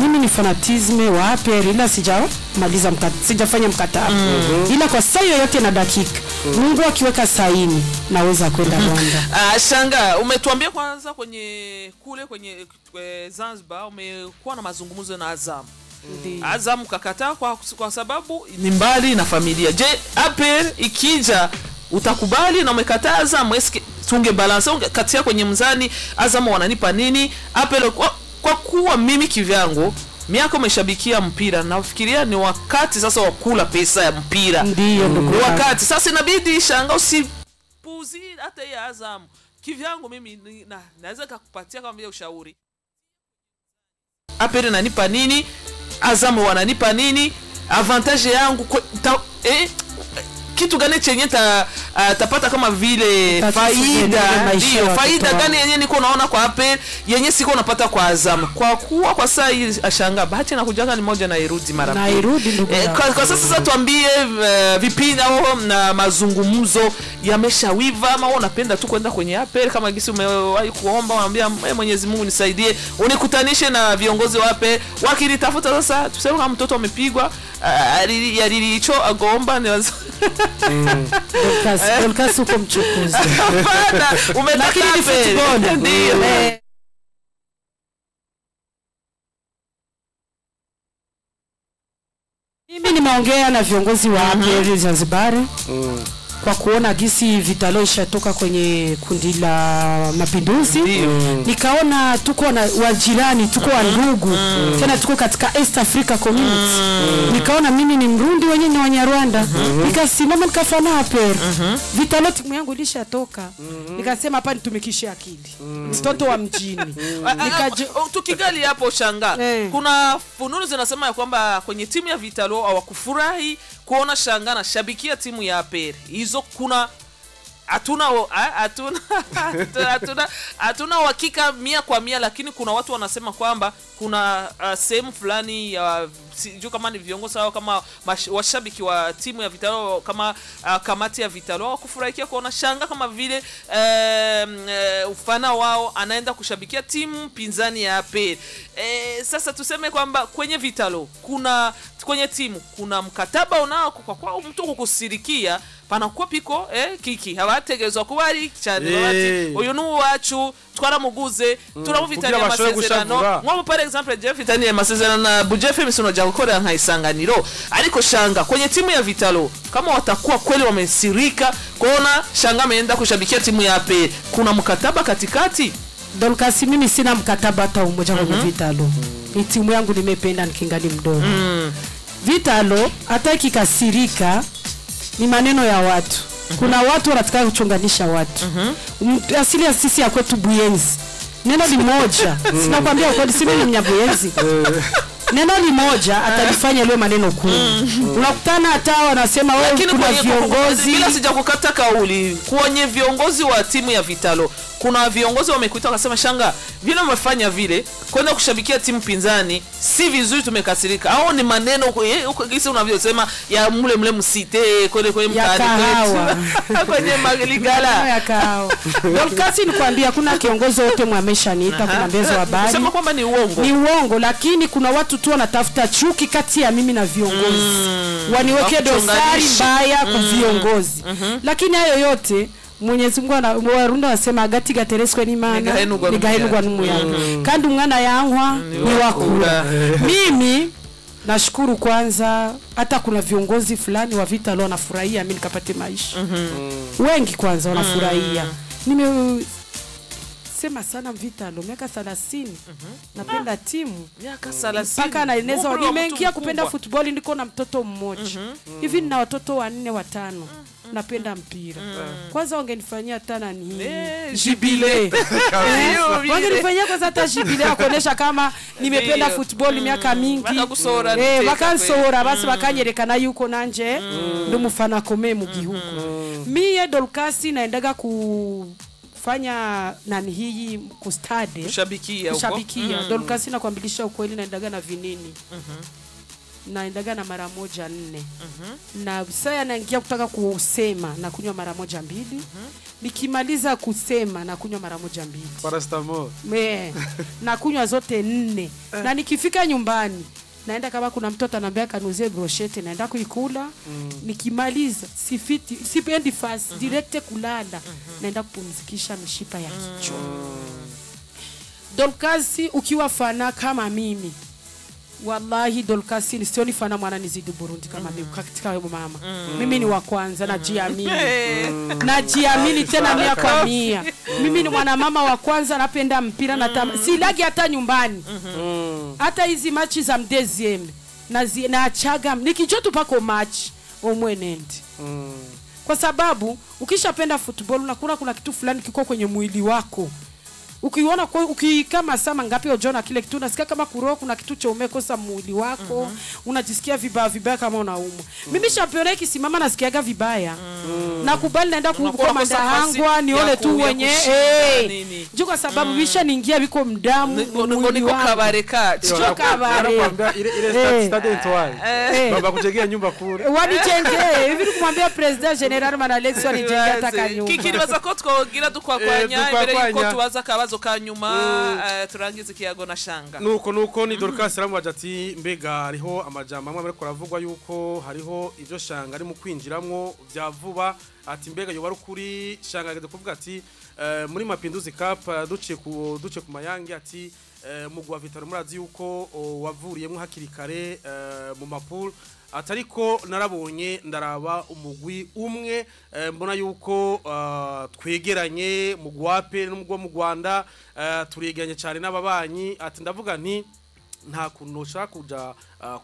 Mimi ni fanatisme wa APR, ila sijafanya mkataba. Ila kwa saa yoyote na dakika Mungu akiweka saini naweza kwenda Rwanda. Shanga, umetuambia kwanza kwenye Zanzibar umekuwa na mazungumzo na Azam. Azam kakataa kwa sababu ni mbali na familia. Je, APR ikija utakubali na umekataa Azam? Eske tunge balance katia kwenye mzani, Azam wananipa nini? APR kwa kuwa mimi kivyangu miaka umeshabikia mpira, nafikiria ni wakati sasa wa kula pesa ya mpira. Ndio wakati sasa inabidi Shanga usipuzi hata ya Azam. Kivyangu mimi naweza kukupatia kama vile ushauri. APR nanipa nini? Azam wananipa nini? Avantage yangu kitu gani chenye tapata kama vile faida, ndio faida gani yenye niko naona kwa APR yenye siko napata kwa Azam, kwa kuwa kwa saa hii ashanga bahati na kujanga ni moja na irudi mara pili. Kwa sasa tuambie vipindi au na mazungumzo yameshawiva ama unapenda tu kwenda kwenye APR kama gisi umewahi kuomba unaambia Mwenyezi Mungu nisaidie unikutanishe na viongozi wa APR wakilitafuta sasa tuseme kama mtoto amepigwa yalicho agomba ni Dolcas uko mchukuzi. Lakini ni football. Ndio. Mimi nimeongea na viongozi wa APR Zanzibar kwa kuona gisi Vitalo ishatoka kwenye kundi la Mapinduzi. Nikaona tuko na wajirani, tuko wa ndugu, tena tuko katika East Africa Community. Nikaona mimi ni Mrundi wenyewe ni Wanyarwanda. Nikasimama nikafanya APR. Vitalo timu yangu ilishatoka. Nikasema hapa nitumikishe akili. Mtoto wa mjini. Tukigali hapo Shanga. Kuna fununu zinasema ya kwamba kwenye timu ya Vitalo hawakufurahi kuona Shanga na shabikia timu ya APR. Hizo kuna hatuna uhakika 100%, lakini kuna watu wanasema kwamba kuna sehemu fulani ya sijui kama ni viongozi au kama washabiki wa timu ya Vitalo kama kamati ya Vitalo kufurahikia kuona Shanga kama vile ufana wao anaenda kushabikia timu pinzani ya APR. Sasa tuseme kwamba kwenye Vitalo kwenye timu kuna mkataba unao kwa mtu kukusirikia panakuwa piko kiki habategezwa kubari cyane bati uyu nuwacu twaramuguze turamufitanye amasezerano nko par exemple Jeff itaniye amasezerano na Bujefe misono ja gukora nka Isanganiro ariko Shanga kwenye timu ya Vitalo kama watakuwa kweli wamesirika kuona Shanga ameenda kushabikia timu ya APR kuna mkataba katikati. Dolcas mimi sina mkataba hata mmoja kwenye Vitalo. Ni timu yangu nimependa nikingali mdogo. Vitalo hata kikasirika ni maneno ya watu. Kuna watu wanataka kuchonganisha watu. Asili ya sisi ya kwetu Buyenzi. Neno ni moja. Sinakwambia kwa sisi ni Mnyabuyenzi. Neno ni moja atalifanya leo maneno kumi. Unakutana hata wanasema wewe kuna viongozi bila sijakukata kauli kwenye viongozi wa timu ya Vitalo. Kuna viongozi wamekuita wakasema Shanga vile umefanya vile kwenda kushabikia timu pinzani si vizuri tumekasirika. Au ni maneno gisi unavyosema ya mule msite kwenye mkali kwenye maligala ya kao. Dolcas nikwambia kuna kiongozi wote mwameshaniita kuna mbezo habari. Sema kwamba ni uongo. Ni uongo lakini kuna watu tu wanatafuta chuki kati ya mimi na viongozi. Waniweke dosari mbaya kwa viongozi. Lakini hayo yote Mwenyezi Mungu Warunda wasema agati gatereswe ni mana nigahenugwa n'umuyaga kandi umwana yankwa ni wakura. Mimi nashukuru kwanza hata kuna viongozi fulani wa Vitalo wanafurahia mimi nikapate maisha. Wengi kwanza wanafurahia. Sema sana Vitalo miaka 30. Napenda timu miaka 30 mpaka naeneza nimeingia kupenda football ndiko na mtoto mmoja. Hivi nina watoto 4 5. Napenda mpira. Kwanza wangenifanyia tana ni jibile. Wangenifanyia kwanza hata jibile akuonesha kama nimependa football miaka mingi. Wakansora basi wakanyerekana yuko nanje ndo mufana kome mu gihugu. Mie Dolcas naendaga kufanya nani hii kustade kushabikia. Dolcas nakwambilisha ukweli naendaga na vinini. Naendaga na mara moja 4. Na sasa naingia kutaka kusema na kunywa mara moja 2. Nikimaliza kusema na kunywa mara moja 2. Paracetamol. Na kunywa zote 4. Na nikifika nyumbani naenda kama kuna mtoto ananiambia kanuzie brochette naenda kuikula. Nikimaliza sipendi fast direct kulala. Naenda kupumzikisha mishipa ya kichwa. Dolcas ukiwa fana kama mimi wallahi Dolcas sioni fana mwana nizidi Burundi kama mimi katika mama. Mimi ni wa kwanza najiamini. Najiamini tena 100%. Mimi ni mwana mama wa kwanza napenda mpira na silagi hata nyumbani. Hata hizi match za mdeziem na achaga nikijoto pako match omwenende. Kwa sababu ukishapenda football unakuna kuna kitu fulani kiko kwenye mwili wako ukiona ukikama sama ngapi ujona kile kitu unasikia kama kuroho kuna kitu cha umekosa mwili wako unajisikia vibaya kama unaumwa mimi champion kisimama nasikiaga vibaya nakubali naenda kuupa mandahangwa nione tu wenye juu kwa sababu bisha niingia biko mdamu niko kabareka sio kabare ile stade étoile baba kujengea nyumba kule wanijenge hivi kumwambia president general Manalex wanijenge hata kanyumba kikiribaza ko twogira dukwakwanya imbere yuko tubaza kabazo kanyuma turangize kiyago na shanga nuko ni Dorcas Ramwaje ati mbega hariho amajambo amwe ariko aravugwa yuko hariho ivyo shanga ari mu kwinjiramwo vya vuba ati mbega yo barukuri shanga ageze kuvuga ati muri Mapinduzi Cup duce ku mayange ati mugwa Vitaro murazi yuko wavuriyemo hakiri kare mu mapul atariko narabonye ndaraba umugwi umwe mbona yuko twegeranye mugwape n'umugwa mu Rwanda turegeranye cyane n'ababanyi ati ndavuga nti nta kuntu ushaka kuja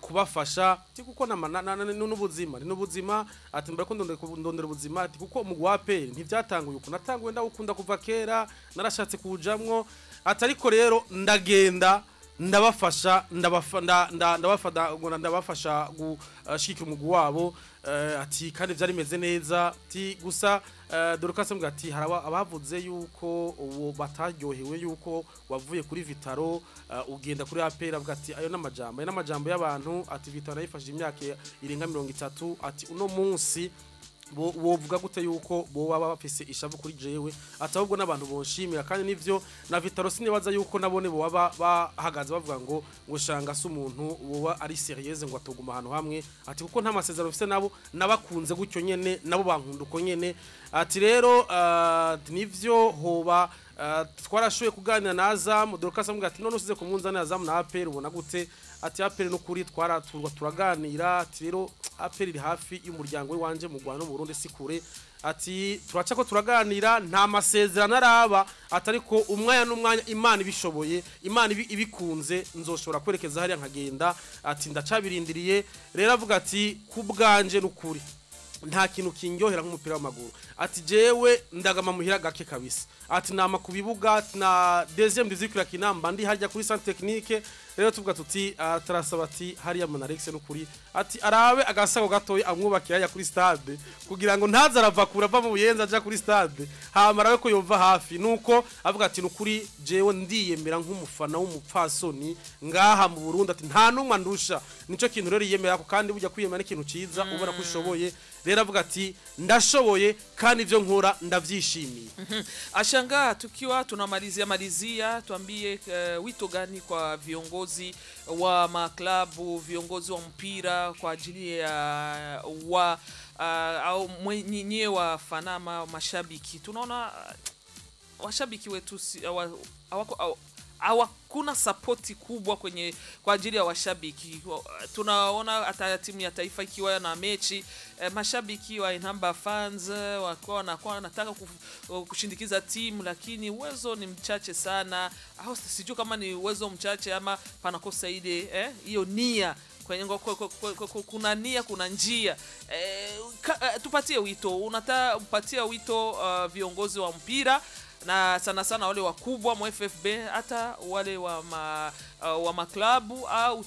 kubafasha ati kuko n'ubuzima ati mbako ndondera ubuzima ati kuko umugwape ntivyatanguye uko natanguye ndawukunda kuva kera narashatse kujamwo atariko rero ndagenda ndabafasha ndabafasha gushikira umugwi wabo ati kandi byari meze neza ati gusa Dorcas mbwa ati haraba abavuze yuko uwo bataryohewe yuko wavuye kuri Vitaro ugenda kuri APR avuga ati ayo n'amajambo y'abantu ati Vitaro yifashije imyaka irenga 30 ati uno munsi wovuga gute yuko bo baba bafise ishavu kuri jewe atahubwo nabantu bonshimira kandi nivyo na Vitaro sinibaza yuko nabone bo baba bahagaze bavuga ngo shanga se umuntu woba ari serieuse ngo atoguma hano hamwe ati kuko nta masezerano bifise nabo nabakunze gutyo nyene nabo bankunda uko nyene ati rero nivyo hoba twarashoye kuganira na Azam Dorcas ambwa ati none usize ku munzana Azam na APR ubona gute ati APR no kuri turaganira ati rero APR iri hafi y'umuryango wanje mu Rwanda no mu Burundi sikure ati turaca ko turaganira nta masezerano araba atariko umwanya n'umwanya Imana ibishoboye Imana ibikunze nzoshobora kwerekeza hari nkagenda ati ndacabirindiriye rero avuga ati kubganje n'ukuri nta kintu kinyohera nk'umupira w'amaguru ati jewe ndagama muhira gake kabisa ati nama kubibuga na deuxième division kinamba ndi harya kuri centre technique rero tuvuga tuti tarasaba ati hariya Manalex n'ukuri ati arabe agasago gatoyi amwubakira ya kuri stade kugira ngo ntaza arava kurava mu buyenza aja kuri stade hamarawe ko yova hafi nuko avuga ati n'ukuri jewe ndiyemera nk'umufana w'umupfasoni ngaha mu Burundi ati nta numwe ndusha nico kintu rero yiyemera ko kandi bujya kwiyemera n'ikintu ciza ubona ko ushoboye rero avuga ati ndashoboye kandi ivyo nkora ndavyishimiye ashanga tukiwa tunamalizia tuambie wito gani kwa viongozi wa maklabu viongozi wa mpira kwa ajili ya au mwenye wa fanama mashabiki tunaona washabiki wetu hawakuna support kubwa kwa ajili ya washabiki tunaona hata timu ya taifa ikiwa na mechi mashabiki wa Inhamba fans wanakuwa wanataka kushindikiza timu lakini uwezo ni mchache sana au sijui kama ni uwezo mchache ama panakosa ile hiyo nia kwenye kuna nia kuna njia tupatie wito unataka upatia wito viongozi wa mpira na sana wale wakubwa mu FFB hata wale wa maklabu au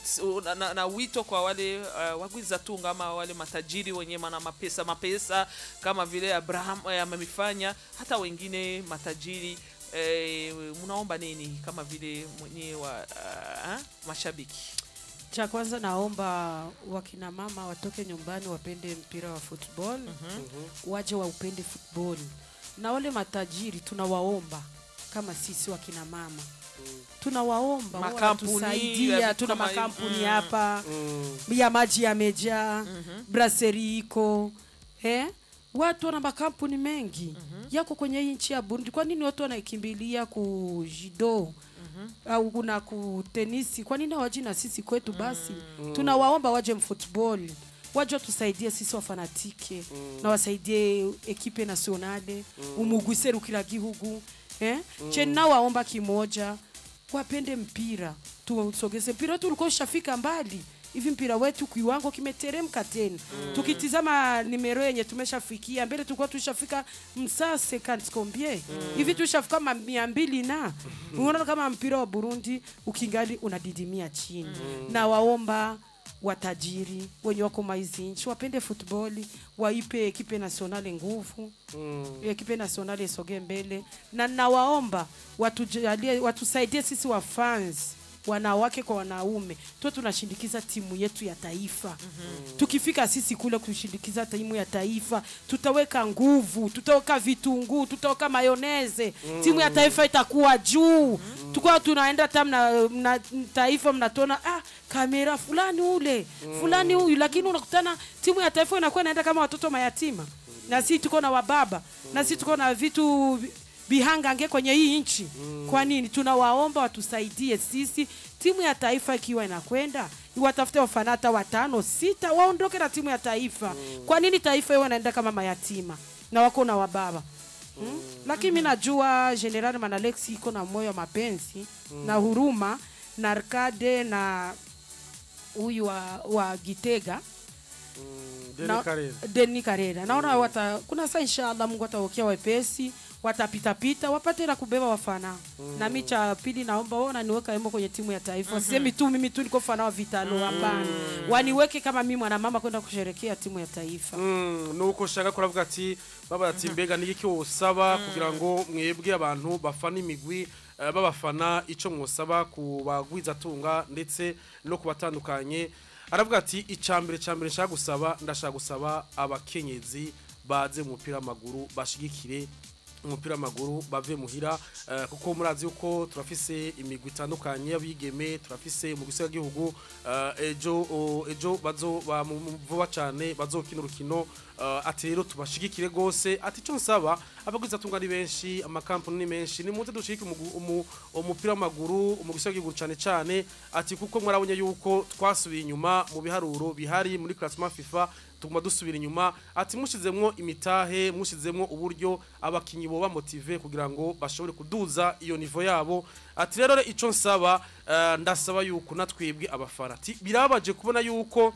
na wito kwa wale wagwiza tunga ama wale matajiri wenye mana mapesa kama vile Abraham amemifanya hata wengine matajiri mnaomba nini kama vile mwenye wa mashabiki cha kwanza naomba wakina mama watoke nyumbani wapende mpira wa football waje waupende football na wale matajiri tunawaomba kama sisi wakina mama tunawaomba watusaidia tuna makampuni hapa ya maji yamejaa brasserie iko watu wana makampuni mengi yako kwenye nchi ya Burundi kwa nini watu wanaikimbilia ku judo au kuna ku tenisi kwa nini hawaji na sisi kwetu basi tunawaomba waje mfootball waje tusaidie sisi wafanatike na wasaidie ekipe nationale umugwi serukira gihugu chena waomba kimoja wapende mpira tusogeze mpira tulikuwa ushafika mbali hivi mpira wetu kiwango kimeteremka tena. Tukitizama nimero yenye tumeshafikia mbele, tulikuwa tushafika msase kanskombie hivi tushafika 200 na unaona kama mpira wa Burundi ukingali unadidimia chini. Na waomba watajiri wenye wako maizinchi wapende football, waipe ekipe nationale nguvu, ekipe nationale isoge mbele. Na nawaomba watujalie, watusaidie sisi wa fans, wanawake kwa wanaume, tu tunashindikiza timu yetu ya taifa. Tukifika sisi kule kushindikiza timu ya taifa, tutaweka nguvu, tutaweka vitunguu, tutaweka mayoneze. Timu ya taifa itakuwa juu. Tukua tunaenda na taifa mnatona kamera fulani ule, fulani huyu, lakini unakutana timu ya taifa inakuwa inaenda kama watoto mayatima. Na sisi tuko na wababa, na sisi tuko na vitu bihangange kwenye hii nchi. Kwa nini? Tunawaomba watusaidie sisi, timu ya taifa ikiwa inakwenda, iwatafute wafanata 5 6 waondoke na timu ya taifa. Kwa nini taifa iwe inaenda kama mayatima na wako na wababa? Lakini mimi najua General Manalexi iko na moyo mapenzi na huruma na Arcade na huyu wa Gitega. Deni Karera. Naona kuna saa inshallah Mungu atawakia wepesi, watapita wapate na kubeba wafana. Na mimi cha pili naomba wao niweka hemo kwenye timu ya taifa. Sisemi tu mimi tu niko fana wa Vitalo hapana. Waniweke kama mimi mwana mama kwenda kusherehekea timu ya taifa. Nuko shaka kuravuga ati baba ati mbega niki usaba kugira ngo mwebwe abantu bafana imigwi babafana ico mwosaba kubagwiza tunga ndetse no kubatandukanye. Aravuga ati icambere nshaka gusaba, ndashaka gusaba abakenyezi baze mu mupira w'amaguru bashigikire umupira w'amaguru bave muhira, kuko murazi uko turafise imigwi itandukanye y'abigeme, turafise mu gisagara gihugu ejo bazo vuba cyane bazokina urukino. Ati rero tubashigikire gose, ati cyo nsaba abagwiza tunga ni benshi, amakampani ni menshi, ni muze dushike umupira w'amaguru mu gisagara gihugu cyane. Ati kuko mwarabonye yuko twasubiye inyuma mu biharuro bihari muri classement FIFA, tuguma dusubira inyuma. Ati mushizemwo imitahe, mushizemwo uburyo abakinyi bo bamotive kugira ngo bashobore kuduza iyo nivo yabo. Ati rero ico nsaba, ndasaba yuko natwebwe abafana, ati birabaje kubona yuko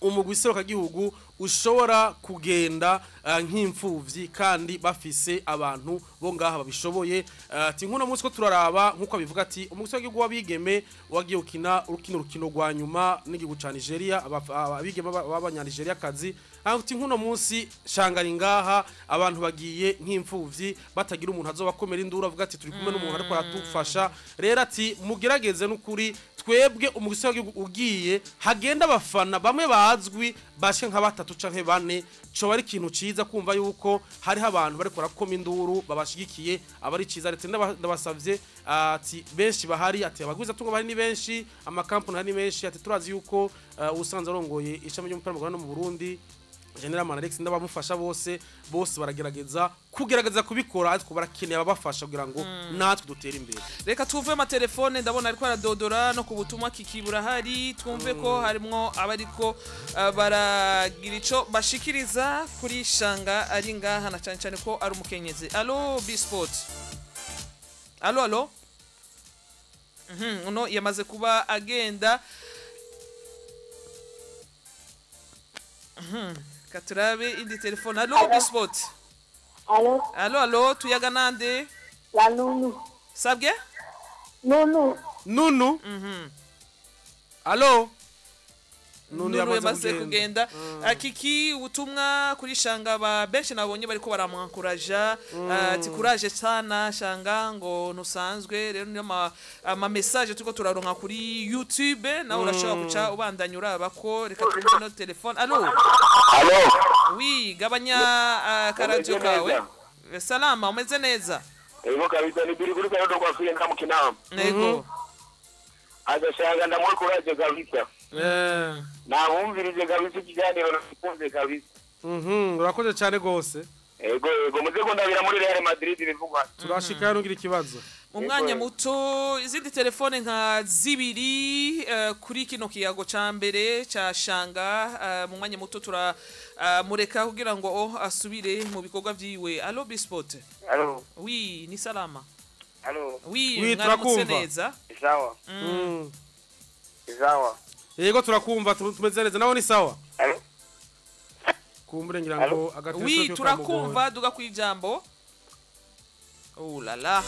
umugwi seruka gihugu ushobora kugenda nk'imfuvyi kandi bafise abantu bo ngaha babishoboye. Ati nkuno munsi ko turaraba nkuko bivuga ati umugwi w'igihugu wabigeme wagiye ukina urukino rwa nyuma n'igihugu ca Nigeria, abigeme b'abanya Nigeria kazi. Ati nkuno munsi shangari ngaha abantu bagiye nk'imfuvyi batagira umuntu azobakomera induru avuga ati turi kumwe n'umuntu ariko aratufasha. Rero ati mugerageze n'ukuri twebwe umugwi w'igihugu ugiye hagenda abafana bamwe bazwi bashike nka 3 canke 4, cyo bari ikintu ciza kumva yuko hari abantu bari korakoma induru babashigikiye abari ciza. Leta ndabasavye ati benshi bahari, ati abagwiza tunga bari ni benshi, amakampani hari ni benshi. Ati turazi yuko usanze arongoye ishami ry'umupira w'amaguru mu Burundi General Manalex ndabamufasha bose baragerageza kubikora, ariko barakeneye abafasha kugira ngo natwe dutere imbere. Reka tuve amatelefone, ndabona ariko aradodora no kubutumwa kikibura hari, twumve ko harimo abariko baragira ico bashikiriza kuri shanga ari ngaha na cyane ko ari umukenyezi. Allo B-Sport. Allo uno yamaze kuba agenda. Katurabe indi telefone. Allo B-Sport. Allo tuyaga nande? La Nunu. Sabge? Nunu? Allo? Nunu yamaze kugenda. Kiki ubutumwa kuri shanga ba benshi nabonye bariko baramwankuraja, ati courage sana shanga ngo nusanzwe. Rero niyo ama message tuko turaronka kuri YouTube, nawe urashobora kuca ubandanya uraba ko. Reka tumve no telefone. Allo? Oui, gabanya karadio kawe. Salama, umeze neza? Ego kabisa ni biri kuri kado kwa fili nda mukina. Ego. Aza shanga ndamwe courage kabisa. Na umvirije kabisa kiganiro nakunze kabisa. Urakoze cyane gose. Ego muze ko ndabira muri Real Madrid bivugwa. Turashika yarugira ikibazo. Umwanya muto izindi telefone nka zibiri kuri kino kiyago cambere cha shanga. Mu mwanya muto tura mureka kugira ngo asubire mu bikorwa vyiwe. Allo B-Sport. Allo. Oui, ni salama. Allo. Oui, turakumva. Sawa. Sawa. yego turakumva tumeze neza nawe ni sawa Alo? kumbure ngira ngo wi turakumva duga kwijambo la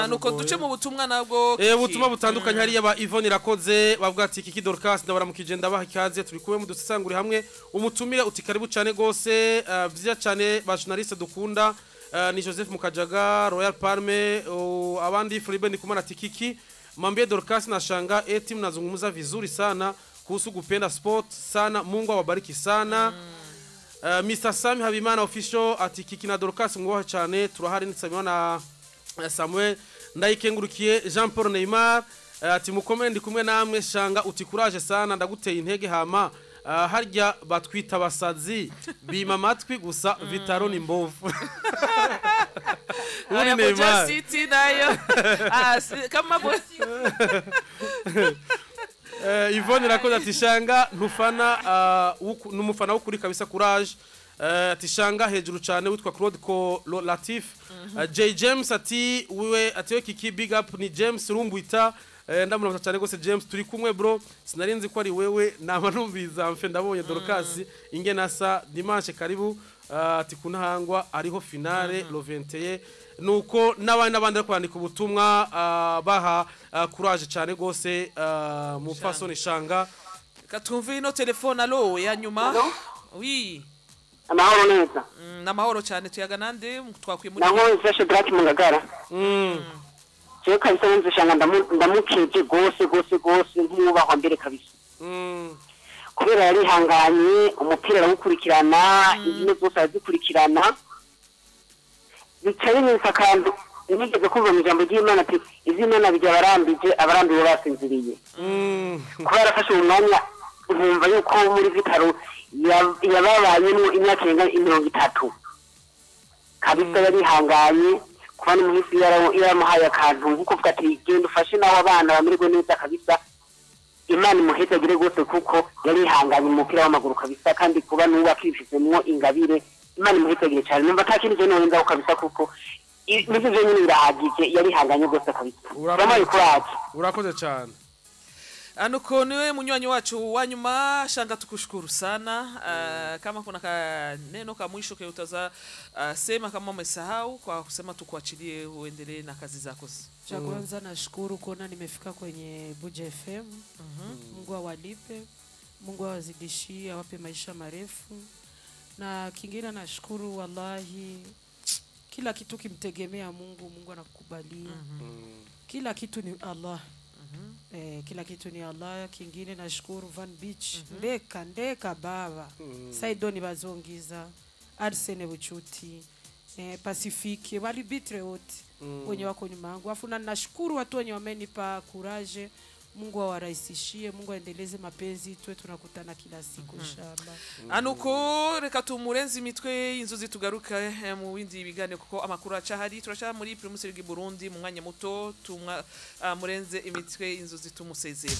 nuko duce mu butumwa nabwo ubutumwa butandukanye hariya ba Yvonne Irakoze bavuga ati Kiki Dorcas ndabaramukije ndabaha ikaze turi kuwe mu dusesangure hamwe umutumire uti karibu cyane gose vya cyane ba journaliste dukunda ni Joseph Mukajaga Royal Palme abandi Filibe Ndikumana ati Kiki Mambie Dorcas na shanga eti mnazungumza vizuri sana kuhusu kupenda sport sana Mungu awabariki sana Mr. Sami Habimana official ati Kiki na Dorcas ngoha cyane turahari nitsabima na Samuel ndayikengurukiye Jean Paul Neymar ati mukomende kumwe namwe shanga uti courage sana ndaguteye intege hama harya batwita basazi bima matwi gusa Vitaro ni mbovu uri Neymar City nayo kama bosi Yvonne Irakoze ati shanga ntufana numufana w'ukuri kabisa courage ati shanga hejuru cyane witwa Claude Ko Latif J James ati wiwe ati Kiki big up ni James Rumbuita ndamurota cyane gose James turi kumwe bro sinarinzi ko ari wewe nama numbiza mfe ndabonye Dorcas ingenasa dimanche karibu ati kunahangwa ariho finale lo 21 nuko n'abandi kwandika ubutumwa baha courage cyane gose mu fasoni shanga katumva ino telefone alo ya nyuma oui amahoro neza namahoro cyane tuyaga nande twakwiye muri naho Zeshe Black mu Ngagara cyo kabisa nzi shanga ndamukije gose nk'ubahwa mbere kabisa kubera yari hanganye umupira arawukurikirana izine zose azikurikirana bicaye neza kandi nigeze kumva mu jambo ry'Imana ati izina nabijya abarambiwe basinziriye kubera afashe umwanya nkumva yuko muri Vitaro yababayemo imyaka irenga 30 kabisa yari hanganye kuba n'umuhisi yaramuhaye akantu nkuko uvuga ati genda ufashe nawe abana bamirwe neza kabisa Imana imuhezagire gose kuko yari hanganye mu mupira w'amaguru kabisa kandi kuba n'ubu akifizemwo ingabire Imana imuhezagire cyane numva atakindi je norenza kabisa kuko nivyo nyine birahagije yari hanganye gose kabisa urakoze cyane anuko niwe munywanyi wacu wanyuma shanga tukushukuru sana kama kuna neno ka mwisho ke utaza sema kama umesahau kwa kusema tukuachilie uendelee na kazi zako. Cha kwanza nashukuru kuona nimefika kwenye Buja FM. Mungu awalipe, Mungu awazidishie, awape maisha marefu. Na kingine nashukuru wallahi kila kitu kimtegemea Mungu, Mungu anakukubalia. Kila kitu ni Allah. Kila kitu ni Allah. Kingine nashukuru Van Beach ndeka baba Saidoni bazongiza Arsene Buchuti Pacifique walibitre wote wenye wako nyuma yangu afu na nashukuru watu wenye wamenipa courage. Mungu awarahisishie, Mungu aendeleze mapenzi tuwe tunakutana kila siku inshallah. Anuko reka tumurenzi mitwe inzuzi tugaruka mu windi bigane kuko amakuru acahari turasha muri Primus League Burundi mu mwanya muto murenze imitwe inzuzi tumusezera.